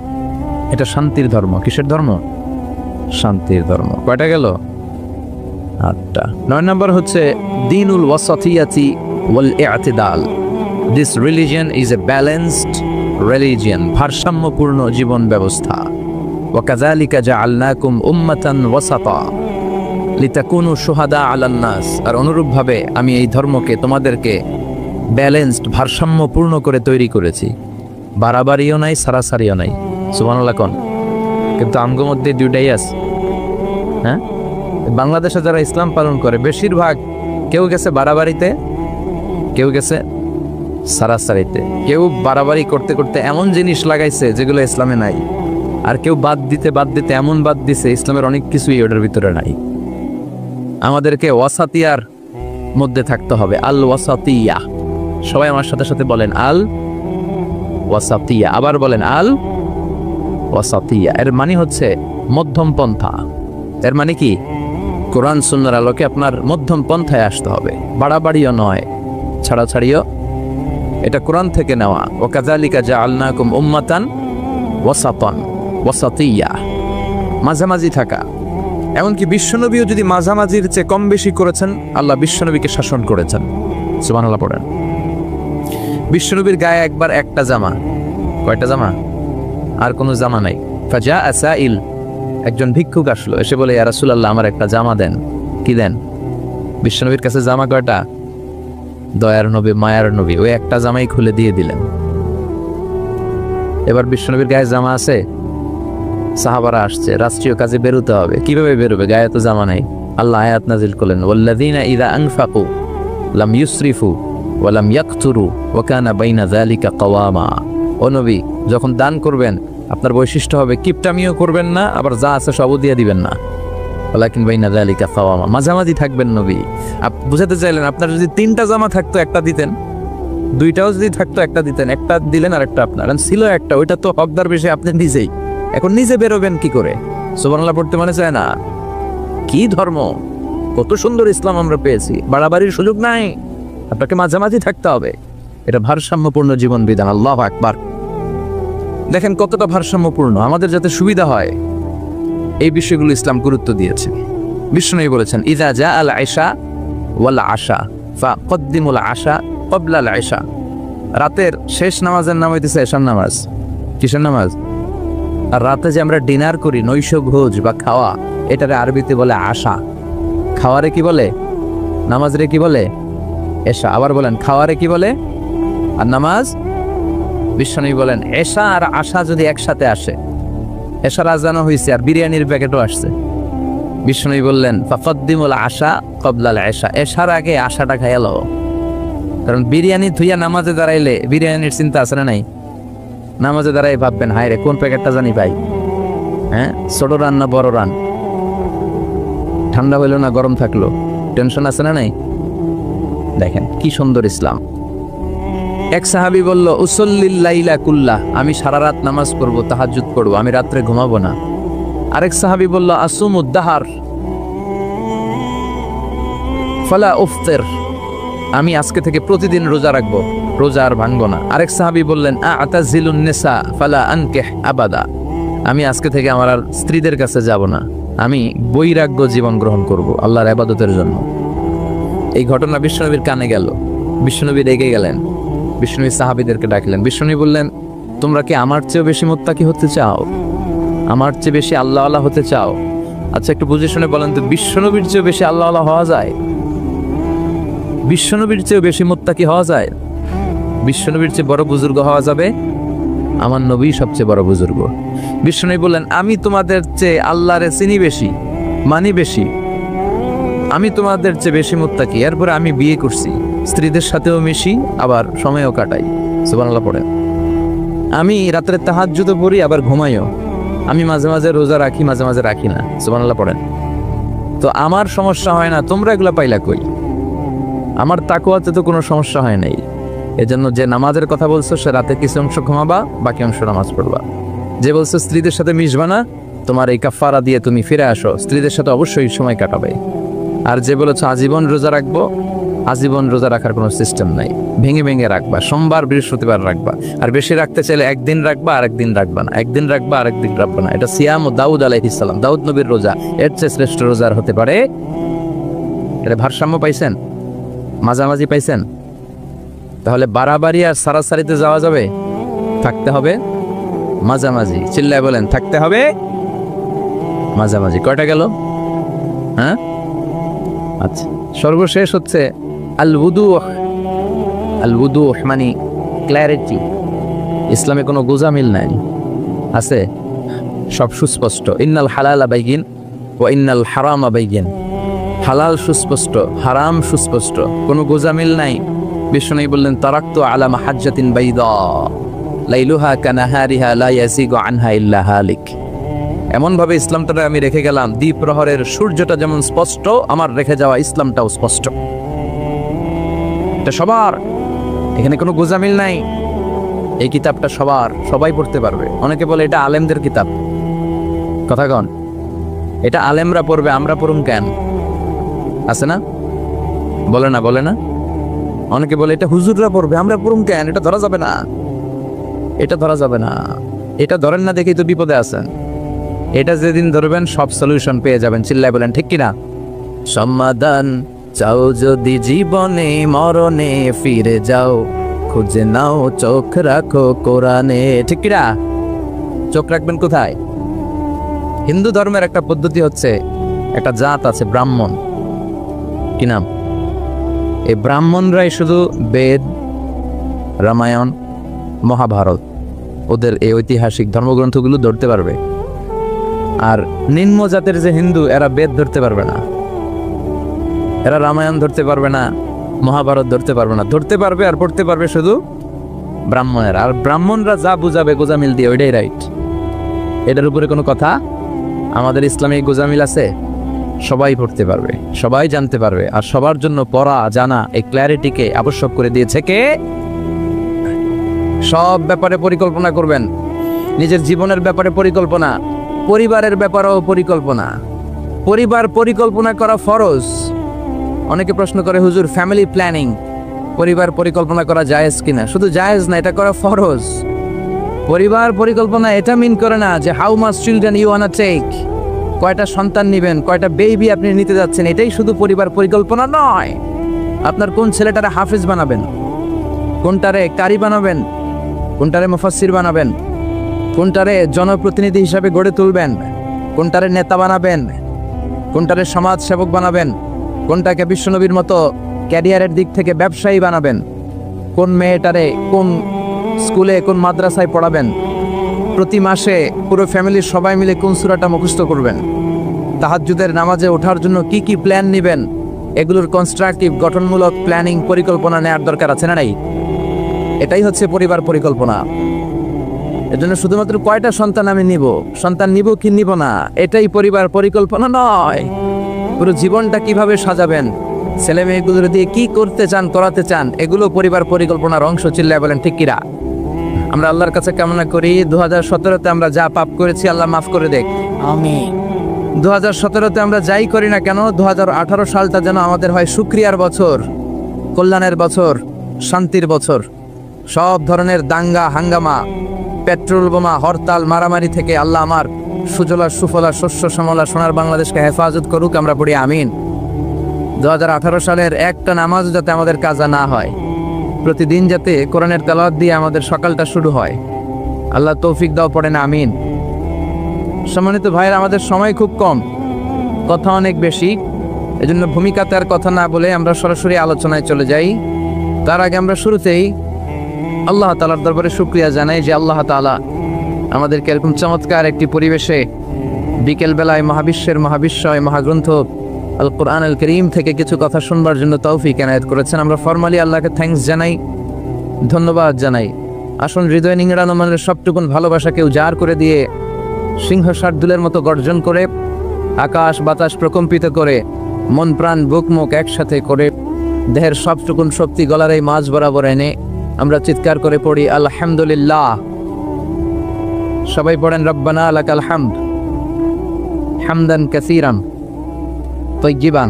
A: এটা শান্তির ধর্ম। কিসের ধর্ম? শান্তির ধর্ম। কয়টা গেল? 8টা। 9 নম্বর হচ্ছে দীনুল ওয়াসাতিয়াতি ওয়াল ইআতিদাল। This religion is a balanced religion, ভারসাম্যপূর্ণ জীবন ব্যবস্থা। ওয়াকাযালিকা জাআলনাকুম উম্মাতান ওয়াসাতা লিতাকুনু শুহাদা আলান নাস। আর অনুরূপভাবে আমি এই ধর্মকে তোমাদেরকে ব্যালেন্সড, ভারসাম্যপূর্ণ করে তৈরি করেছি। বাড়াবাড়িও নাই, সারাসারিও নাই। সুবহানাল্লাহ কোন। কিন্তু আমগো মধ্যে দুইটাই আছে। হ্যাঁ, বাংলাদেশে যারা ইসলাম পালন করে বেশিরভাগ কেউ গেছে বাড়াবাড়িতে, কেউ গেছে সারাসারিতে। কেউ বাড়াবাড়ি করতে করতে এমন জিনিস লাগাইছে যেগুলো ইসলামে নাই, আর কেউ বাদ দিতে এমন বাদ দিছে ইসলামের অনেক কিছুই ওটার ভিতরে নাই। আমাদেরকে ওয়াসাতিয়ার মধ্যে থাকতে হবে। আল ওয়াসাতিয়া। সবাই আমার সাথে সাথে বলেন, আল ওয়াসাতিয়া। আবার বলেন, আল ওয়াসাতিয়া। এর মানে হচ্ছে মধ্যম পন্থা। এর মানে কি? কোরআন সুন্নাহর আলোকে আপনার মধ্যম পন্থায় আসতে হবে। বাড়াবাড়িও নয়, ছাড়াছাড়িও। এটা কোরআন থেকে নেওয়া। ওয়াকাযালিকা জাআলনাকুম উম্মাতান ওয়াসাতান, ওয়াসাতিয়া, মাঝামাঝি থাকা। এমনকি বিশ্বনবীও যদি মাঝামাঝির চেয়ে কম বেশি করেছেন, আল্লাহ বিশ্বনবীকে শাসন করেছেন। সুবহানাল্লাহ পড়েন। বিশ্বনবীর গায়ে একবার একটা জামা। কয়টা জামা? আর কোনো জামা নাই। ফাজা আসাইল, একজন ভিক্ষুক আসলো, এসে বলে, ইয়া রাসূলুল্লাহ, আমার একটা জামা দেন। কি দেন? বিশ্বনবীর কাছে জামা কয়টা? দয়ার নবী, মায়ার নবী, ওই একটা জামাই খুলে দিয়ে দিলেন। এবার বিশ্বনবীর গায়ে জামা আছে, সাহাবারা আসছে, রাষ্ট্রীয় কাজে বেরোতে হবে। কিভাবে বেরোবে? গায়ে তো জামা নাই। আল্লাহ আয়াত নাজিল করলেন, ওয়াল্লাযীনা ইযা আনফাকু লাম ইউসরিফু ওয়া লাম ইয়াকতুরু ওয়া কানা বাইনা যালিকা কাওয়ামা। ও নবী, যখন দান করবেন আপনার বৈশিষ্ট্য হবে কিপটামিও করবেন না, আবার যা আছে সবও দিয়ে দিবেন না। ওয়ালাকিন বাইনা যালিকা কাওয়ামা, মাঝামাঝি থাকবেন নবী। বুঝাতে চাইলেন, আপনার যদি 3টা জামা থাকতো একটা দিতেন, 2টাও যদি থাকতো একটা দিতেন, একটা দিলেন আর একটা আপনার। ছিল একটা, ওইটা তো হকদার বেশি আপনি নিজেই। এখন নিজে বেরোবেন কি করে? সুবহানাল্লাহ পড়তে মনে চায় না? কি ধর্ম! কত সুন্দর ইসলাম আমরা পেয়েছি। বাড়াবাড়ির সুযোগ নাই, আপনাকে মাঝামাঝি থাকতে হবে। এটা ভারসাম্যপূর্ণ জীবন বিধান। আল্লাহু আকবার। দেখেন কতটা ভারসাম্যপূর্ণ। আমাদের যাতে সুবিধা হয় এই বিষয়গুলো ইসলাম গুরুত্ব দিয়েছে। বিশ্বনবী বলেছেন, ইযা জা আল আশা ওয়াল আশা ফাকদ্দিমুল আশা ক্বাবলা আল আশা। রাতের শেষ নামাজের নাম হইতেছে এশার নামাজ। কিসের নামাজ? আর রাতে যে আমরা ডিনার করি, নৈশ ভোজ বা খাওয়া, এটারে আরবিতে বলে আশা। খাওয়ারে কি বলে? নামাজরে কি বলে? এশা। আবার বলেন, খাওয়ারে কি বলে? আর নামাজ? বিশ্বনবী বলেন, এশা আর আশা যদি একসাথে আসে, এশার আজানও হয়েছে আর বিরিয়ানির প্যাকেটও আসছে, বিশ্বনবী বললেন, ফাকদ্দিমুল আশা ক্বাবলা আল আশা, এশার আগে আশাটা খাইয়া লও। কারণ বিরিয়ানি থুইয়া নামাজে দাঁড়াইলে বিরিয়ানির চিন্তা আছে না নাই? নামাজে দাঁড়াই ভাববেন, হায় রে কোন প্যাকেটটা জানি পাই। হ্যাঁ, ছোট রান না বড় রান, ঠান্ডা হইলো না গরম থাকলো, টেনশন আছে না নাই? দেখেন কি সুন্দর ইসলাম। এক সাহাবী বলল, উসল্লিল লাইলা কুল্লাহ, আমি সারা রাত নামাজ পড়বো, তাহাজ্জুদ পড়বো, আমি রাত্রে ঘুমাবো না। আরেক সাহাবী বলল, আসুমুদ দাহার ফালা উফতির, আমি আজকে থেকে প্রতিদিন রোজা রাখবো, রোজা আর ভাঙবো না। আরেক সাহাবী বললেন আতাজিলুন নিসা ফালা আনকিহ আবাদা, আমি আজকে থেকে আমার আর স্ত্রীদের কাছে যাব না, আমি বৈরাগ্য জীবন গ্রহণ করব আল্লাহর ইবাদতের জন্য। এই ঘটনা বিশ্বনবীর কানে গেল, বিশ্বনবী রেগে গেলেন, বিশ্বনবী সাহাবীদেরকে ডাকলেন। বিশ্বনবী বললেন, তোমরা কি আমার চেয়েও বেশি মুত্তাকি হতে চাও? আমার চেয়ে বেশি আল্লাহওয়ালা হতে চাও? আচ্ছা একটু বুঝে শুনে বলেন তো, বিশ্বনবীর চেয়েও বেশি আল্লাহওয়ালা হওয়া যায়? বিশ্বনবীর চেয়েও বেশি মুত্তাকি হওয়া যায়? বিশ্বনবীর চেয়ে বড় বুজুর্গ হওয়া যাবে? আমার নবী সবচেয়ে বড় বুজুর্গ। বিশ্বনবী বললেন, আমি তোমাদের চেয়ে আল্লাহরে চিনি বেশি, মানি বেশি, আমি তোমাদের চেয়ে বেশি মুত্তাকি। এরপরে আমি বিয়ে করছি, স্ত্রীদের সাথেও মিশি, আবার সময়ও কাটাই। সুবহানাল্লাহ পড়েন। আমি রাত্রে তাহাজ্জুদও পড়ি, আবার ঘুমাইও। আমি মাঝে মাঝে রোজা রাখি, মাঝে মাঝে রাখি না। সুবহানাল্লাহ পড়েন। তো আমার সমস্যা হয় না, তোমরা এগুলা পাইলা কই? আমার তাকওয়াতে তো কোনো সমস্যা হয় নাই। এজন্য যে নামাজের কথা বলছো, সে রাতে কিছু অংশ ঘুমাবা, বাকি অংশ নামাজ পড়বা। যে বলছো স্ত্রীদের সাথে মিশবা না, তোমার এই কাফারা দিয়ে তুমি ফিরে আসো, স্ত্রীদের সাথে অবশ্যই সময় কাটাবে। আর যে বলেছো আজীবন রোজা রাখবো, আজীবন রোজা রাখার কোনো সিস্টেম নাই, ভেঙে ভেঙে রাখবা, সোমবার বৃহস্পতিবার রাখবা। আর বেশি রাখতে চাইলে একদিন রাখবা, আর একদিন রাখবা না, একদিন রাখবা, আর একদিন রাখবা না। এটা সিয়াম ও দাউদ আলাইহিস সালাম, দাউদ নবীর রোজা, এর চেয়ে শ্রেষ্ঠ রোজার হতে পারে? এটা ভারসাম্য পাইছেন? মাঝামাঝি পাইছেন? তাহলে বাড়াবাড়ি আর সারাসারিতে যাওয়া যাবে? থাকতে হবে মাঝামাঝি। চিল্লায় বলেন, থাকতে হবে মাঝামাঝি। কয়টা গেল? হ্যাঁ, আচ্ছা। সর্বশেষ হচ্ছে আল উদুহ। আল উদুহ মানে ক্ল্যারিটি। ইসলামে কোনো গোজামিল নাই, আছে? সব সুস্পষ্ট। ইন্নাল হালালা বাইয়িন ওয়া ইন্নাল হারামা বাইয়িন। হালাল সুস্পষ্ট, হারাম সুস্পষ্ট, কোনো গোজামিল নাই। বিশ্বনবী বললেন, তারাকতু আলা মাহাজ্জাতিন বাইদা লাইলুহা কানাহারিহা লা ইয়াজিগু আনহা ইল্লা হালিক। এমন ভাবে ইসলামটা আমি রেখে গেলাম, দ্বীপ প্রহরের সূর্যটা যেমন স্পষ্ট, আমার রেখে যাওয়া ইসলামটাও স্পষ্ট। এটা সবার, এখানে কোনো গোজামিল নাই। এই কিতাবটা সবার, সবাই পড়তে পারবে। অনেকে বলে এটা আলেমদের কিতাব। কথা কন, এটা আলেমরা পড়বে, আমরা পড়ুম কেন? আছে না? বলে না, বলে না? অনেকে বলে এটা হুজুররা পড়বে, আমরা পড়ুম কেন? এটা ধরা যাবে না, এটা ধরা যাবে না। এটা ধরেন না দেখেই তো বিপদে আছেন। এটা যেদিন ধরবেন সব সলিউশন পেয়ে যাবেন। চিল্লায় বলেন ঠিক কিনা? সমাধান চাও যদি জীবনে মরণে, ফিরে যাও খুঁজে নাও, চোখ রাখো কোরআনে। ঠিক কিনা? চোখ রাখবেন কোথায়? হিন্দু ধর্মের একটা পদ্ধতি হচ্ছে, একটা জাত আছে ব্রাহ্মণ। কি নাম? এই ব্রাহ্মণরাই শুধু বেদ, রামায়ণ, মহাভারত, ওদের এই ঐতিহাসিক ধর্মগ্রন্থগুলো ধরতে পারবে। আর নিম্ন জাতের যে হিন্দু, এরা বেদ ধরতে পারবে না, এরা রামায়ণ ধরতে পারবে না, মহাভারত ধরতে পারবে না। ধরতে পারবে আর পড়তে পারবে শুধু ব্রাহ্মণেরা। আর ব্রাহ্মণরা যা বুঝাবে গোজামিল দিয়ে, ওইটাই রাইট। এটার উপরে কোনো কথা? আমাদের ইসলামে গোজামিল আছে? সবাই পড়তে পারবে, সবাই জানতে পারবে। আর সবার জন্য পড়া জানা, এই ক্ল্যারিটিকে আবশ্যক করে দিয়েছে কে? সব ব্যাপারে পরিকল্পনা করবেন, নিজের জীবনের ব্যাপারে পরিকল্পনা, পরিবারের ব্যাপারেও পরিকল্পনা। পরিবার পরিকল্পনা করা ফরজ। অনেকে প্রশ্ন করে, হুজুর ফ্যামিলি প্ল্যানিং, পরিবার পরিকল্পনা করা জায়েজ কিনা? শুধু জায়েজ না, এটা করা ফরজ। পরিবার পরিকল্পনা এটা মিন করে না যে how much children you wanna take, কয়টা সন্তান নেবেন, কয়টা বেবি আপনি নিতে যাচ্ছেন, এটাই শুধু পরিবার পরিকল্পনা নয়। আপনার কোন ছেলেটারে হাফেজ বানাবেন, কোনটারে কারি বানাবেন, কোনটারে মুফাসসির বানাবেন, কোনটারে জনপ্রতিনিধি হিসাবে গড়ে তুলবেন, কোনটারে নেতা বানাবেন, কোনটারে সমাজ সেবক বানাবেন, কোনটাকে বিশ্বনবীর মতো ক্যারিয়ারের দিক থেকে ব্যবসায়ী বানাবেন, কোন মেয়েটারে কোন স্কুলে কোন মাদ্রাসায় পড়াবেন, প্রতি মাসে পুরো ফ্যামিলির সবাই মিলে কোন সূরাটা মুখস্থ করবেন, তাহাজ্জুদের নামাজে ওঠার জন্য কি কি প্ল্যান নেবেন, এগুলোর কনস্ট্রাকটিভ গঠনমূলক প্ল্যানিং পরিকল্পনা নেওয়ার দরকার আছে না নাই? এটাই হচ্ছে পরিবার পরিকল্পনা। এজন্য শুধুমাত্র কয়টা সন্তান আমি নিব, সন্তান নিব কি নিব না, এটাই পরিবার পরিকল্পনা নয়। পুরো জীবনটা কিভাবে সাজাবেন, ছেলে মেয়েগুলোর দিয়ে কি করতে চান, করাতে চান, এগুলো পরিবার পরিকল্পনার অংশ। চিল্লায় বলেন ঠিক কিনা? আমরা আল্লাহর কাছে কামনা করি 2017-তে আমরা যা পাপ করেছি আল্লাহ মাফ করে দেখ, আমিন। 2017-তে আমরা যাই করি না কেন, 2018 সালটা যেন আমাদের হয় শুকরিয়ার বছর, কল্যাণের বছর, শান্তির বছর। সব ধরনের দাঙ্গা হাঙ্গামা, পেট্রোল বোমা, হরতাল, মারামারি থেকে আল্লাহ আমার সুজলা সুফলা শস্য শ্যামলা সোনার বাংলাদেশকে হেফাজত করুক। আমরা পড়ি আমিন। 2018 সালের একটা নামাজ যাতে আমাদের কাজা না হয়, প্রতিদিন যাতে কোরআনের তেলাওয়াত দিয়ে আমাদের সকালটা শুরু হয়, আল্লাহ তৌফিক দাও, পড়েন আমিন। সম্মানিত ভাইয়েরা, আমাদের সময় খুব কম, কথা অনেক বেশি, এজন্য ভূমিকাতে আর কথা না বলে আমরা সরাসরি আলোচনায় চলে যাই। তার আগে আমরা শুরুতেই আল্লাহ তাআলার দরবারে শুকরিয়া জানাই যে আল্লাহ তাআলা আমাদেরকে এরকম চমৎকার একটি পরিবেশে বিকেলবেলায় মহাবিশ্বের মহাবিশ্বয় মহাগ্রন্থ আল কোরআন আল করিম থেকে কিছু কথা শুনবার জন্য তৌফিক এনায়েত করেছেন। আমরা ফরমালি আল্লাহকে থ্যাঙ্কস জানাই, ধন্যবাদ জানাই। আসুন হৃদয় নিংড়ানো মনের সবটুকুন ভালোবাসাকে উজাড় করে দিয়ে সিংহ শার্দুলের মতো গর্জন করে, আকাশ বাতাস প্রকম্পিত করে, মন প্রাণ বুক মুখ একসাথে করে, দেহের সবটুকুন শক্তি গলার এই মাঝ বরাবর এনে আমরা চিৎকার করে পড়ি আলহামদুলিল্লাহ। সবাই পড়েন রব্বানা লাকাল হামদ হামদান কাসীরান তাইয়িবান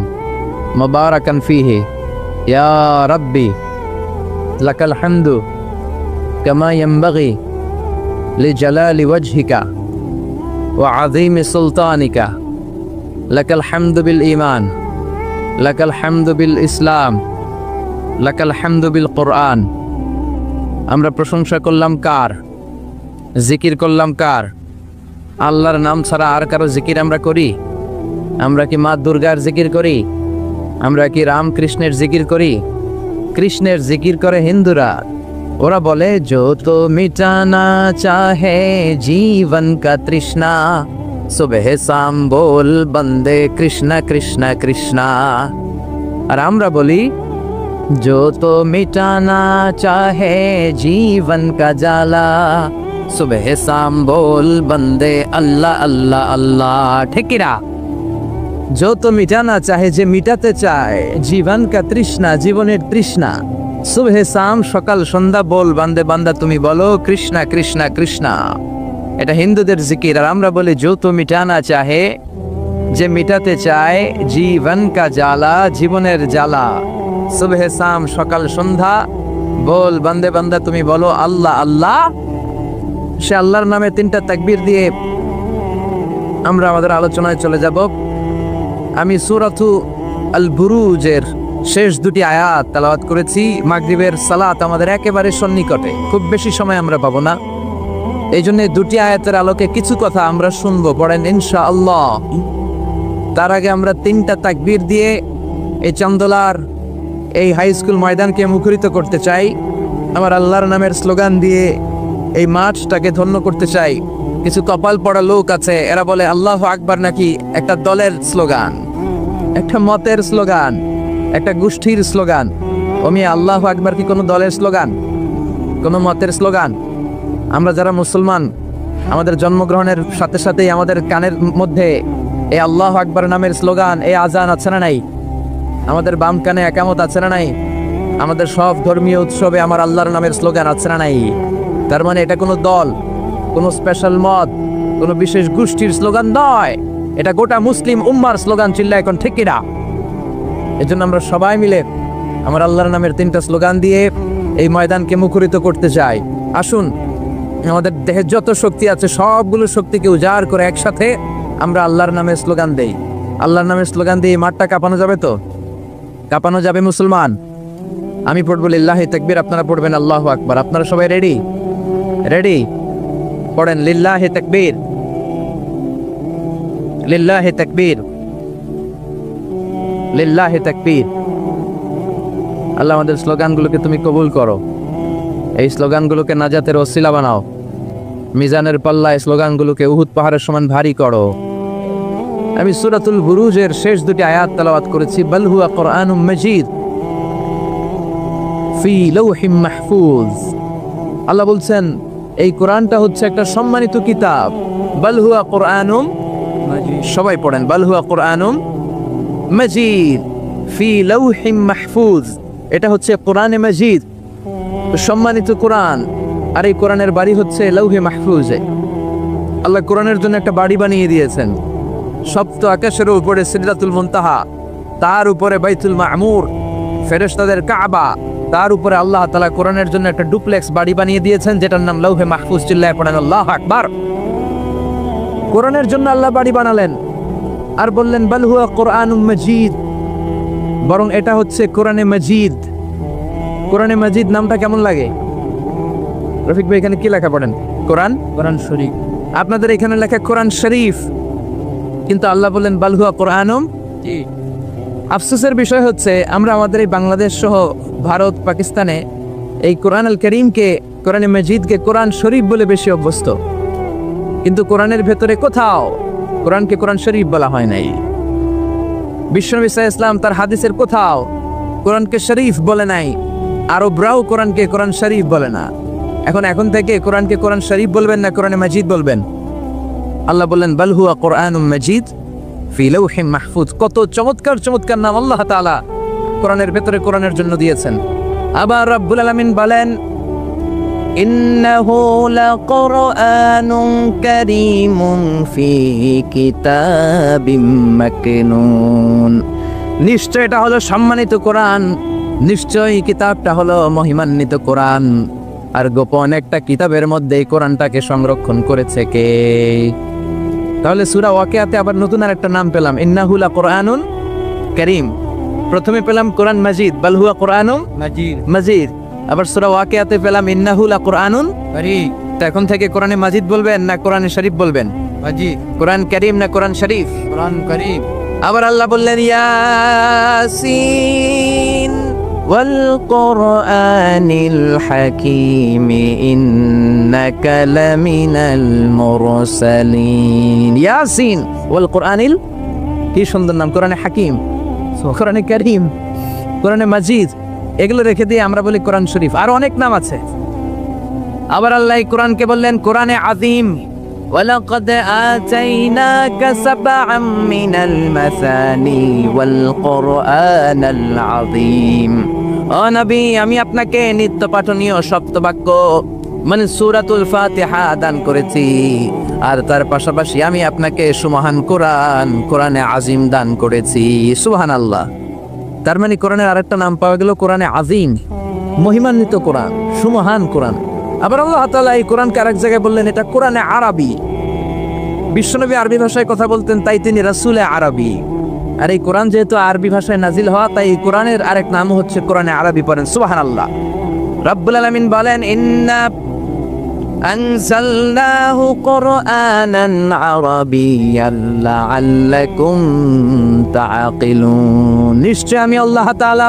A: মুবারাকান ফীহি ইয়া রাব্বি লাকাল হামদু কামা ইয়ানবাগি লিজালালি ওয়াজহিকা ওয়া আযীমি সুলতানিকা লাকাল হামদু বিল ঈমান লাকাল হামদু বিল ইসলাম লাকাল হামদু বিল কুরআন। আমরা প্রশংসা করলাম কার? জিকির করলাম কার? আল্লাহর নাম ছাড়া আর কারো জিকির আমরা করি? আমরা কি মা দুর্গার জিকির করি? আমরা কি রামকৃষ্ণের জিকির করি? কৃষ্ণের জিকির করে হিন্দুরা। ওরা বলে जो तो मिटाना चाहे जीवन का तृष्णा सुबह शाम बोल बंदे कृष्ण कृष्ण कृष्णा। আর আমরা বলি जो तो मिटाना चाहे जीवन का जाला सुबह शाम बोल बंदे अल्लाह अल्लाह अल्लाह। ঠিক কিনা? जो तो मिटाना चाहे, যে মিটাতে চায়, জীবন কা তৃষ্ণা, জীবনের তৃষ্ণা, সুবহে শাম, সকাল সন্ধ্যা, বল বান্দে বান্দা তুমি বলো কৃষ্ণা কৃষ্ণা কৃষ্ণা। এটা হিন্দুদের জিকির। আর আমরা বলি जो तो मिटाना चाहे, যে মিটাতে চায়, জীবন কা জ্বালা, জীবনের জ্বালা, সুবহে শাম, সকাল সন্ধ্যা, বল বান্দে বান্দা তুমি বলো আল্লাহ আল্লাহ। সে আল্লাহর নামে 3টা তাকবীর দিয়ে আমরা আমাদের আলোচনায় চলে যাব। আমি সূরাতু আল বুরুজের শেষ 2টি আয়াত তেলাওয়াত করেছি। মাগরিবের সালাত আমাদের একেবারে সন্নিকটে, খুব বেশি সময় আমরা পাবো না, এই জন্য 2টি আয়াতের আলোকে কিছু কথা আমরা শুনবো। পড়েন ইনশাআল্লাহ। তার আগে আমরা 3টা তাকবীর দিয়ে এই চন্দলার এই হাই স্কুল ময়দানকে মুখরিত করতে চাই। আমার আল্লাহর নামের স্লোগান দিয়ে এই মাঠটাকে ধন্য করতে চাই। কিছু কপাল পড়া লোক আছে, এরা বলে আল্লাহু আকবার নাকি একটা দলের স্লোগান, একটা মতের স্লোগান, একটা গোষ্ঠীর স্লোগান। ওমি আল্লাহু আকবার কি কোনো দলের স্লোগান, কোনো মতের স্লোগান? আমরা যারা মুসলমান, আমাদের জন্মগ্রহণের সাথে সাথেই আমাদের কানের মধ্যে এই আল্লাহু আকবার নামের স্লোগান, এই আজান আছে না নাই? আমাদের বাম কানে একামত আছে না নাই? আমাদের সব ধর্মীয় উৎসবে আমার আল্লাহর নামের স্লোগান আছে না নাই? তার মানে এটা কোনো দল, কোনো স্পেশাল মত, কোনো বিশেষ গোষ্ঠীর স্লোগান নয়, এটা গোটা মুসলিম উম্মার স্লোগান। চিল্লা এখন ঠিক কিনা? এজন্য আমরা সবাই মিলে আমার আল্লাহর নামের 3টা স্লোগান দিয়ে এই ময়দানকে মুখরিত করতে চাই। আসুন, আমাদের দেহে যত শক্তি আছে সবগুলো শক্তিকে উজাড় করে একসাথে আমরা আল্লাহর নামের স্লোগান দেই। আল্লাহর নামের স্লোগান দিয়ে মাঠটা কাঁপানো যাবে তো? কাঁপানো যাবে মুসলমান? আমি পড়বো লিল্লাহি তাকবীর, আপনারা পড়বেন আল্লাহু আকবার। আপনারা সবাই রেডি? রেডি? পড়েন লিল্লাহি তাকবীর, লিল্লাহি তাকবীর, লিল্লাহি তাকবীর। আল্লাহ আমাদের স্লোগানগুলোকে তুমি কবুল করো, এই স্লোগানগুলোকে নাজাতের ওসিলা বানাও, মিজানের পাল্লায় স্লোগানগুলোকে উহুদ পাহাড়ের সমান ভারী করো। আমি সূরাতুল বুরুজের শেষ 2টি আয়াত তেলাওয়াত করেছি। বাল হুয়া কুরআনুম মাজিদ ফি লাওহিম মাহফুজ। আল্লাহ বলছেন এই কোরআনটা হচ্ছে একটা সম্মানিত কিতাব। বাল হুয়া কুরআনুম মাজিদ, সবাই পড়েন বাল হুয়া কুরআনুম মাজিদ ফি লাওহিম মাহফুজ। এটা হচ্ছে কোরআনে মাজিদ, সম্মানিত কোরআন। আর এই কোরআনের বাড়ি হচ্ছে লাউহে মাহফুজে। আল্লাহ কোরআনের জন্য একটা বাড়ি বানিয়ে দিয়েছেন। সপ্ত আকাশের উপরে সিদরাতুল মুনতাহা, তার উপরে বাইতুল মামুর, ফেরেশতাদের কাবা, তার উপরে আল্লাহ তাআলা কোরআনের জন্য একটা ডুপ্লেক্স বাড়ি বানিয়ে দিয়েছেন, যেটার নাম লৌহে মাহফুজ। চিল্লায় পড়েন আল্লাহু আকবার। কোরআনের জন্য আল্লাহ বাড়ি বানালেন, আর বললেন বাল হুয়া কোরআনুম মাজিদ, বরং এটা হচ্ছে কোরআনে মাজিদ। কোরআনে মাজিদ নামটা কেমন লাগে? রফিক ভাই এখানে কি লেখা পড়েন? কোরআন, কোরআন শরীফ। আপনাদের এখানে লেখা কোরআন শরীফ, কিন্তু আল্লাহ বললেন বাল হুয়া কোরআনুম। আফসোসের বিষয় হচ্ছে আমরা আমাদের এই বাংলাদেশ সহ ভারত, পাকিস্তানে এই কোরআন আল করিমকে, কোরআনে মাজিদকে কোরআন শরীফ বলে বেশি অভ্যস্ত, কিন্তু কোরআনের ভেতরে কোথাও কোরআনকে কোরআন শরীফ বলা হয় নাই। বিশ্বনবী সাল্লাল্লাহু আলাইহি ওয়াসাল্লাম তার হাদিসের কোথাও কোরআনকে শরীফ বলে নাই, আরবরাও কোরআনকে কোরআন শরীফ বলে না। এখন থেকে কোরআনকে কোরআন শরীফ বলবেন না কোরআনে মাজিদ বলবেন? আল্লাহ বললেন বাল হুয়া কোরআনুম মাজিদ ফি লাউহিম মাহফুজ। কত চমৎকার চমৎকার নাম আল্লাহ তাআলা কোরআনের ভেতরে কোরআনের জন্য দিয়েছেন। আবার রব্বুল আলামিন বলেন ইন্নাহু লাকুরআনুন কারীমুন ফি কিতাবিম মাকনুন। নিশ্চয় এটা হলো সম্মানিত কোরআন, নিশ্চয়ই কিতাবটা হলো মহিমান্বিত কোরআন, আর গোপন একটা কিতাবের মধ্যে এই কোরআনটাকে সংরক্ষণ করেছে কে? তাহলে সূরা ওয়াকিয়াতে আবার নতুন আর একটা নাম পেলাম, ইন্নাহু লাকুরআনুন কারীম। প্রথমে পেলাম কোরআন মাজিদ, বাল হুয়া কোরআনুম মাজিদ। আবার সূরা ওয়াকিয়াতে পেলাম ইন্নাহু লাকুরআনুন কারীম। এখন থেকে কোরআনে মাজিদ বলবেন না কোরআনে শরীফ বলবেন? মাজিদ। কোরআন কারীম না কোরআন শরীফ? কোরআন কারীম। আবার আল্লাহ বললেন ইয়াসিন ওয়াল কোরআনিল হাকীম ইন্নাকা লামিনাল মুরসালিন। ইয়াসিন ওয়াল কোরআনিল, কি সুন্দর নাম! কোরআনে হাকীম, কোরআনে কারীম, কোরআনে মাজিদ, এগুলো রেখে দিয়ে আমরা বলি কোরআন শরীফ। আর অনেক নাম আছে। আবার আল্লাহ কোরআনকে বললেন কোরআনে আযীম, ওয়ালাকাদ আতাইনাকা সাবআম মিনাল মাসানি ওয়াল কোরআনাল আযীম। ও নবী, আমি আপনাকে নিত্য পাঠনীয় সপ্তবাক্য মানে সূরাতুল ফাতিহা দান করেছি, আর তার পাশাপাশি আমি আপনাকে সুমহান কোরআন, কোরআনে আযীম দান করেছি। সুবহানাল্লাহ। তার মানে কোরআনের আরেকটা নাম পাওয়া গেল কোরআনে আযীম, মহিমান্বিত কোরআন, সুমহান কোরআন। আবার আল্লাহ তাআলা এই কোরআনকে আরেক জায়গায় বললেন এটা কোরআনে আরবি। বিশ্বনবী আরবি ভাষায় কথা বলতেন, তাই তিনি রাসূলে আরবি। আর এই কোরআন যেহেতু আরবি ভাষায় নাজিল হওয়া, তাই এই কোরআনের আরেক নাম হচ্ছে কোরআনে আরবি। পড়েন সুবহানাল্লাহ। রব্বুল আলামিন বলেন ইন্না আনজালনাহু কুরআনান আরাবিয়্যান লাআল্লাকুম তাআকিলুন। নিশ্চয় আমি আল্লাহ তাআলা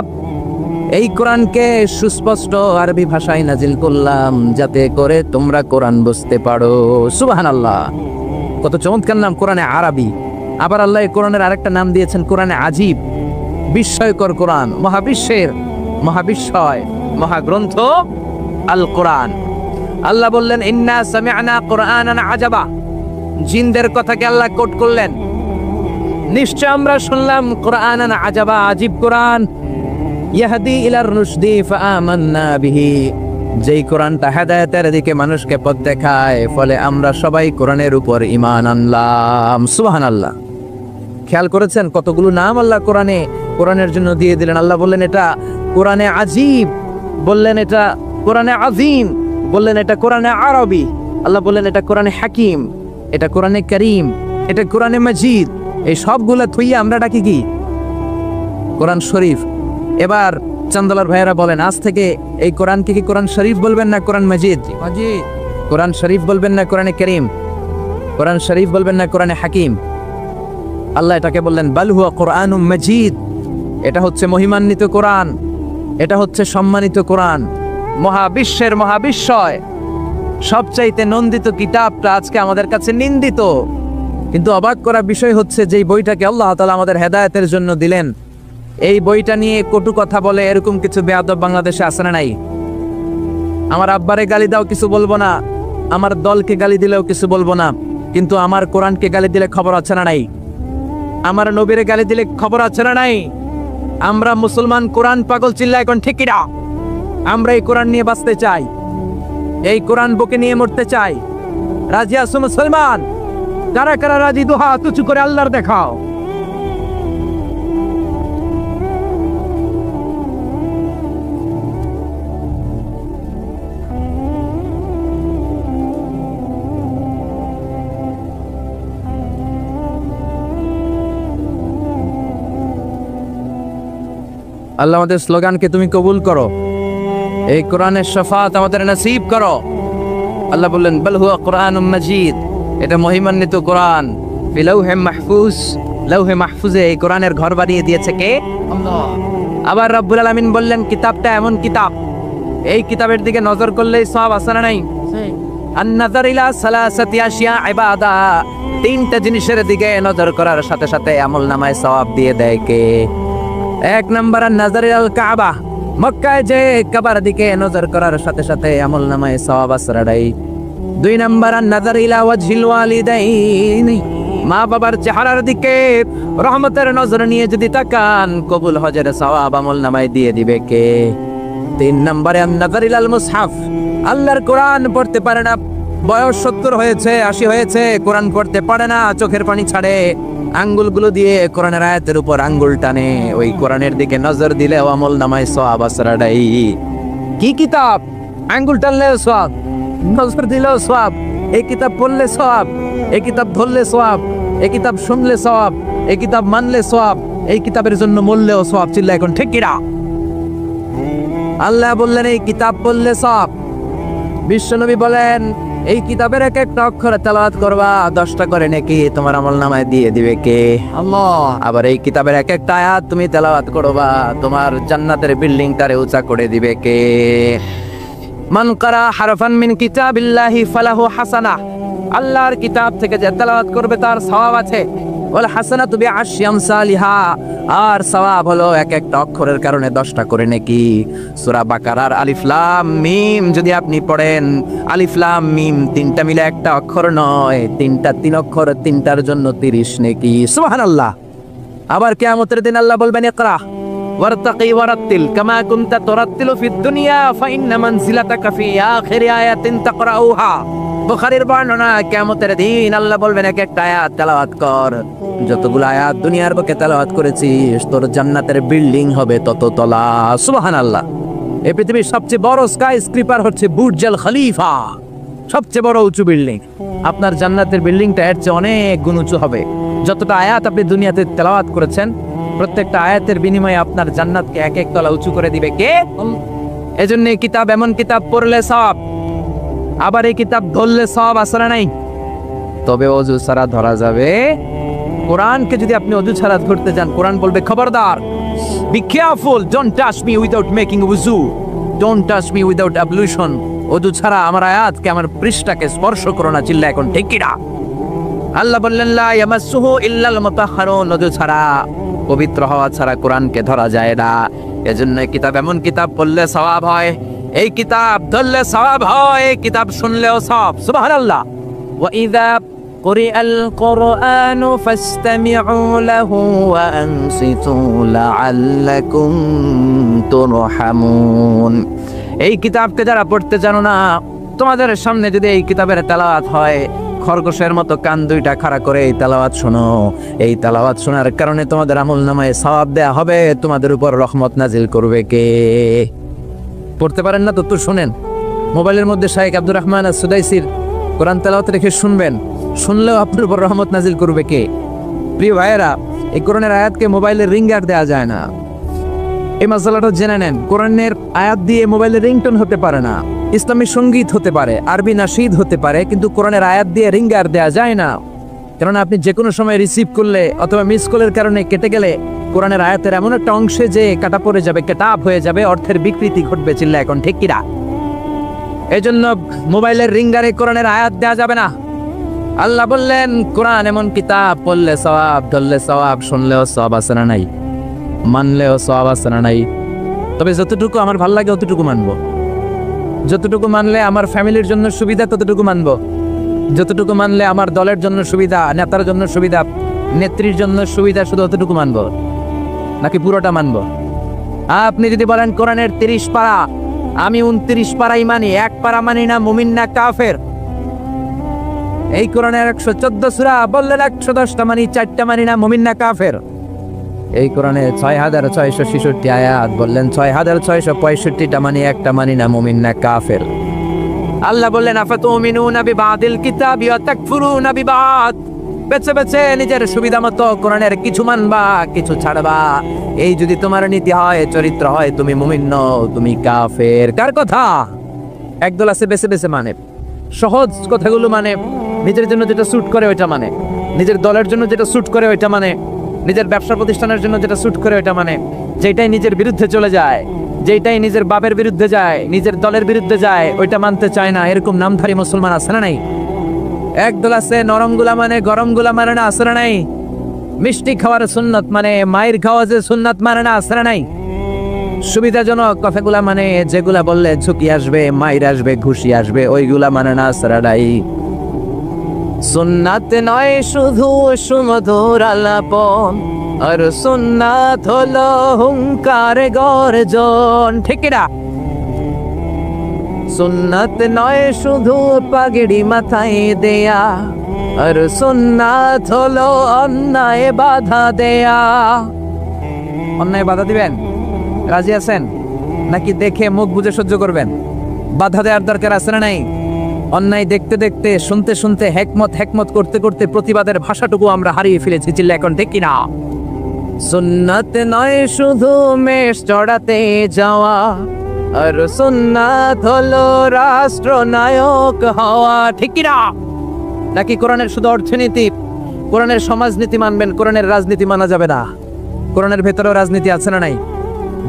A: এই কোরআনকে সুস্পষ্ট আরবি ভাষায় নাজিল করলাম, যাতে করে তোমরা কোরআন বুঝতে পারো। সুবহানাল্লাহ। কত চমৎকার নাম কোরআনে আরবি। আবার আল্লাহ এই কোরআনের আরেকটা নাম দিয়েছেন কোরআনে আজীব, বিস্ময়কর কোরআন, মহাবিশ্বের মহাবিস্ময় মহাগ্রন্থ আল কোরআন। আল্লাহ বললেন ইন্না সামি'না কুরআনান আজাবা। জিনদের কথাকে আল্লাহ কোট করলেন, নিশ্চয় আমরা শুনলাম কুরআনান আজাবা, আজীব কোরআন। ইয়াহদি ইলার রুশদি ফাআমান্না বিহি। যেই কোরআনটা হেদায়েতের দিকে মানুষকে পথ দেখায়, ফলে আমরা সবাই কোরআনের উপর ঈমান আনলাম। সুবহানাল্লাহ। খেয়াল করেছেন কতগুলো নাম আল্লাহ কোরআনের জন্য দিয়ে দিলেন। আল্লাহ বললেন এটা কোরআনে আজীব, বললেন এটা কোরআনে আযীম, বললেন এটা কোরআনে আরবি, আল্লাহ বললেন এটা কোরআনে হাকিম, এটা কোরআনে কারীম, এটা কোরআনে মাজিদ। এই সবগুলা থইয়া আমরা ডাকি কি? কোরআন শরীফ। এবার চান্দলার ভাইয়েরা বলেন, আজ থেকে এই কোরআনকে কি কোরআন শরীফ বলবেন না কোরআন মাজিদ? মাজিদ। কোরআন শরীফ বলবেন না কোরআনে কারীম? কোরআন শরীফ বলবেন না কোরআনে হাকিম? আল্লাহ এটাকে বললেন বাল হুয়া কোরআনুম মাজিদ। এটা হচ্ছে মহিমান্বিত কোরআন, এটা হচ্ছে সম্মানিত কোরআন, মহাবিশ্বের মহাবিস্ময়, সবচাইতে নন্দিত কিতাবটা আজকে আমাদের কাছে নিন্দিত। কিন্তু অবাক করা বিষয় হচ্ছে যে বইটাকে আল্লাহ তাআলা আমাদের হেদায়েতের জন্য দিলেন, এই বইটা নিয়ে কটু কথা বলে এরকম কিছু বেয়াদব বাংলাদেশে আছে না নাই? আমার আব্বারে গালি দাও কিছু বলবো না, আমার দলকে গালি দিলেও কিছু বলবো না, কিন্তু আমার কোরআনকে গালি দিলে খবর আছে না নাই? আমার নবীরে গালি দিলে খবর আছে না নাই? আমরা মুসলমান কোরআন পাগল, চিল্লা এখন ঠিক কিনা? আমরা এই কোরআন নিয়ে বাঁচতে চাই, এই কোরআন বুকে নিয়ে মরতে চাই। রাজি আছো মুসলমান? কারা কারা রাজি? দুই হাত উঁচু করে আল্লাহর দেখাও। আল্লাহ আমাদের স্লোগানকে তুমি কবুল করো, এই কোরআনের শাফাত আমাদের নসিব করো। আল্লাহ বললেন বাল হুয়া কোরআনুম মাজিদ, এটা মহিমান্বিত কোরআন, ফি লাউহে মাহফুজ, লাউহে মাহফুজে এই কোরআনের ঘর বানিয়ে দিয়েছে কে? আল্লাহ। আবার রব্বুল আলামিন বললেন কিতাবটা এমন কিতাব, এই কিতাবের দিকে নজর করলেই সওয়াব আছে না নাই? আন-নাযার ইলা সালাসাতি আশিয়া ইবাদা, তিনটা জিনিসের দিকে নজর করার সাথে সাথে আমলনামায় সওয়াব দিয়ে দেয় কে? এক নাম্বার আন-নাযার ইলাল কাবা, মক্কায় যে কাবার দিকে নজর করার সাথে সাথে আমলনামায় সওয়াব আসরাই। দুই নাম্বার আন-নাযার ইলা ওয়াজহিল ওয়ালিদাইনি, মা বাবার চেহারার দিকে রহমতের নজর নিয়ে যদি তাকান, কবুল হজের সওয়াব আমলনামায় দিয়ে দিবে কে? তিন নম্বরে আন-নাযার ইলাল মুসহাফ, আল্লাহর কোরআন পড়তে পারে না, বয়স 70 হয়েছে 80 হয়েছে, কোরআন পড়তে পারে না, চোখের পানি ছাড়ে, আঙ্গুলগুলো দিয়ে কোরআনের আয়াতের উপর আঙ্গুল টানে, ওই কোরআনের দিকে নজর দিলেও আমলনামায় সওয়াব আসরাই। কি কিতাব? আঙ্গুল টানলেও সওয়াব, নজর দিলেও সওয়াব, এই কিতাব পড়লে সওয়াব, এই কিতাব ধরলে সওয়াব, এই কিতাব শুনলে সওয়াব, এই কিতাব মানলে সওয়াব, এই কিতাবের জন্য মরলেও সওয়াব। চিল্লা এখন ঠিক কিনা? আল্লাহ বললেন এই কিতাব পড়লে সওয়াব। বিশ্বনবী বলেন এই কিতাবের এক একটা অক্ষর তেলাওয়াত করবা, 10টা করে নাকি তোমার আমলনামায় দিয়ে দিবে কে? আল্লাহ। আবার এই কিতাবের এক একটা আয়াত তুমি তেলাওয়াত করবা, তোমার জান্নাতের বিল্ডিংটারে উঁচা করে দিবে কে? মান কারা হারফান মিন কিতাবিল্লাহি ফালাহু হাসানাহ, আল্লাহর কিতাব থেকে যে তেলাওয়াত করবে তার সওয়াব আছে। ওয়াল হাসানাতু বিআশরি আমসালিহা, আর সওয়াব হলো এক একটা অক্ষরের কারণে 10টা করে নাকি। সূরা বাকারার আলিফ লাম মিম যদি আপনি পড়েন, আলিফ লাম মিম তিনটা মিলে একটা অক্ষর নয়, তিনটা 3 অক্ষর, তিনটার জন্য 30 নেকি। সুবহানাল্লাহ। আবার কিয়ামতের দিন আল্লাহ বলবেন ইকরা ওয়ারতাকি ওয়ারাত্তিল কামা কুনতা তুরাত্তিলু ফিদ দুনিয়া ফাইন্না মানজিলাতাকা ফি আখিরি আয়াতিন তাকরাউহা। বুখারীর বর্ণনা, কিয়ামতের দিন আল্লাহ বলবেন এক একটা আয়াত তেলাওয়াত কর, যতগুলো আয়াত দুনিয়ার বুকে তেলাওয়াত করেছিস তোর জান্নাতের বিল্ডিং হবে তত তলা। সুবহানাল্লাহ। এই পৃথিবীর সবচেয়ে বড় স্কাই স্ক্রিপার হচ্ছে বুর্জ আল খলিফা, সবচেয়ে বড় উঁচু বিল্ডিং। আপনার জান্নাতের বিল্ডিংটা এর চেয়ে অনেক গুণ উঁচু হবে। যতটা আয়াত আপনি দুনিয়াতে তেলাওয়াত করেছেন, প্রত্যেকটা আয়াতের বিনিময়ে আপনার জান্নাতকে এক এক তলা উঁচু করে দিবে কে? এজন্য এই কিতাব এমন কিতাব পড়লে সওয়াব, আবার এই কিতাব ধরলে সওয়াব আসলে নাই। তবে অজু ছাড়া ধরা যাবে। কোরআনকে যদি আপনি অজু ছাড়া ধরতে যান, কোরআন বলবে খবরদার, be careful, don't touch me without making ওযু, ডোন্ট টাচ মি উইদাউট অ্যাবলুশন। অজু ছাড়া আমার আয়াতকে, আমার পৃষ্ঠাকে স্পর্শ করো না। চিল্লা এখন ঠিক কিনা? আল্লাহ বললেন লা ইয়ামাসসুহু ইল্লাল মুতাহহারুন, অজু ছাড়া, পবিত্র হওয়া ছাড়া কোরআনকে ধরা যায় না। এজন্য এই কিতাব এমন কিতাব পড়লে সওয়াব হয়, এই কিতাব ধরলে সওয়াব হয়, এই কিতাব শুনলেও সওয়াব। সুবহানাল্লাহ। ওয়া ইযা কুরিআল কুরআনু ফাসতামিউ লাহু ওয়া আনসিতু লাআল্লাকুম তুরহামুন। এই কিতাবকে যারা পড়তে জানো না, তোমাদের সামনে যদি এই কিতাবের তেলাওয়াত হয়, খরগোশের মতো কান দুইটা খাড়া করে এই তেলাওয়াত শোনো। এই তেলাওয়াত শোনার কারণে তোমাদের আমলনামায় সওয়াব দেয়া হবে, তোমাদের উপর রহমত নাজিল করবে কে? পড়তে পারেন না তো শুনেন। মোবাইলের মধ্যে শাইখ আব্দুর রহমান আস-সুদাইসির কোরআন তেলাওয়াত রেখে শুনবেন, শুনলেও আপনার উপর রহমত নাজিল করবে কে? প্রিয় ভাইয়েরা, এই কোরআনের আয়াতকে মোবাইলের রিংগার দেওয়া যায় না। এই মাসালাটা জেনে নেন। কোরআনের আয়াত দিয়ে মোবাইলের রিংটোন হতে পারে না, ইসলামী সঙ্গীত হতে পারে, আরবি নাশিদ হতে পারে, কিন্তু কোরআনের আয়াত দিয়ে রিংগার দেওয়া যায় না। কেননা আপনি যে কোনো সময় রিসিভ করলে অথবা মিস কলের কারণে কেটে গেলে কোরআনের আয়াতের এমন একটা অংশে যে কাটা পড়ে যাবে, কেটাপ হয়ে যাবে, অর্থের বিকৃতি ঘটবে। চিল্লা এখন ঠিক কিনা? এই জন্য মোবাইলের রিঙ্গারে কোরআনের আয়াত দেওয়া যাবে না। আল্লাহ বললেন কোরআন এমন কিতাব, পড়লে সওয়াব, ধরলে সওয়াব, শুনলেও সওয়াব আছে না নাই, মানলেও সওয়াব আছে না নাই। তবে যতটুকু আমার ভাল লাগে অতটুকু মানবো, যতটুকু মানলে আমার ফ্যামিলির জন্য সুবিধা ততটুকু মানবো, যতটুকু মানলে আমার দলের জন্য সুবিধা, নেতার জন্য সুবিধা, নেত্রীর জন্য সুবিধা, শুধু অতটুকু মানবো নাকি পুরোটা মানবো? আপনি যদি বলেন কোরআনের 30 পারা, আমি 29 পারাই মানি, 1 পারা মানি না, মুমিন না কাফের। এই কোরআনের 114 সূরা, বললেন 110টা মানি, 4টা মানি না, মুমিন না কাফের। এই কোরআনে 6666 আয়াত, বললেন 6665টা মানি, 1টা মানি না, মুমিন না কাফের। আল্লাহ বললেন আফাতুমিনুনা বিবাদিল কিতাবি ওয়া তাকফুরুনা বিবাদ, বেছে বেছে নিজের সুবিধা মতো কোরআনের কিছু মানবা কিছু ছাড়বা। এই যদি তোমার নীতি হয়, চরিত্র হয়, তুমি মুমিন নও, তুমি কাফের। কার কথা? একদল আছে বেছে বেছে মানে, সহজ কথাগুলো মানে, নিজের জন্য যেটা স্যুট করে ওইটা মানে, নিজের দলের জন্য যেটা স্যুট করে ওইটা মানে, নিজের ব্যবসা প্রতিষ্ঠানের জন্য যেটা স্যুট করে ওইটা মানে, যেটাই নিজের বিরুদ্ধে চলে যায়, যেটাই নিজের বাপের বিরুদ্ধে যায়, নিজের দলের বিরুদ্ধে যায়, ওইটা মানতে চায় না। এরকম নামধারী মুসলমান আছে না নাই? একদল আছে নরম গুলা মানে, গরম গুলা মানে না, আছে না নাই? মিষ্টি খাওয়ার সুন্নত মানে, মায়ের খাওয়া যে সুন্নত মানে না, আছে না নাই? সুবিধাজনক কথাগুলা মানে, যেগুলা বললে ঝুঁকি আসবে, মায়ের আসবে, ঘুষি আসবে, ওইগুলা মানে না, আছে না নাই? সুন্নাত নয় শুধু সুমধুর আলাপন, আর সুন্নাত হলো হুঙ্কার গর্জন। ঠিক না? সুন্নাত নয় শুধু পাগড়ি মাথায় দেয়া, আর সুন্নাত হলো অন্যায় বাধা দেয়া। অন্যায় বাধা দিবেন? রাজি আছেন নাকি দেখে মুখ বুজে সহ্য করবেন? বাধা দেওয়ার দরকার আছে না নাই? অন্যায় দেখতে দেখতে, শুনতে শুনতে, হেকমত করতে করতে প্রতিবাদের ভাষাটুকু আমরা হারিয়ে ফেলেছি। চিল্লা এখন ঠিক কিনা? সুন্নাত নয় শুধু মেষ চড়াতে যাওয়া, আর সুন্নাত হলো রাষ্ট্রনায়ক হওয়া। ঠিক কিনা? নাকি কোরআনের শুধু অর্থনীতি, কোরআনের সমাজনীতি মানবেন, কোরআনের রাজনীতি মানা যাবে না? কোরআনের ভেতরেও রাজনীতি আছে না নাই?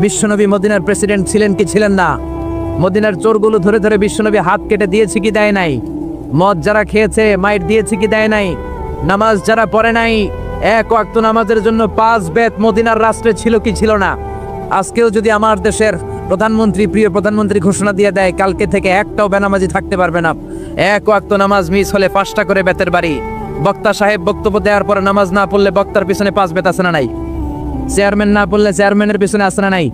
A: বিশ্বনবী মদিনার প্রেসিডেন্ট ছিলেন কি ছিলেন না? মদিনার চোরগুলো ধরে ধরে বিশ্বনবী হাত কেটে দিয়েছে কি দেয় নাই? মদ যারা খেয়েছে মাইর দিয়েছে কি দেয় নাই? নামাজ যারা পড়ে নাই, এক ওয়াক্ত নামাজের জন্য 5 বেত মদিনার রাষ্ট্রে ছিল কি ছিল না? আজকেও যদি আমার দেশের প্রধানমন্ত্রী, প্রিয় প্রধানমন্ত্রী ঘোষণা দিয়ে দেয় কালকে থেকে একটাও বেনামাজি থাকতে পারবে না, এক ওয়াক্ত নামাজ মিস হলে 5টা করে বেতের বাড়ি। বক্তা সাহেব বক্তব্য দেওয়ার পরে নামাজ না পড়লে বক্তার পিছনে 5 বেত আছে না নাই? চেয়ারম্যান না পড়লে চেয়ারম্যানের পিছনে আছে না নাই?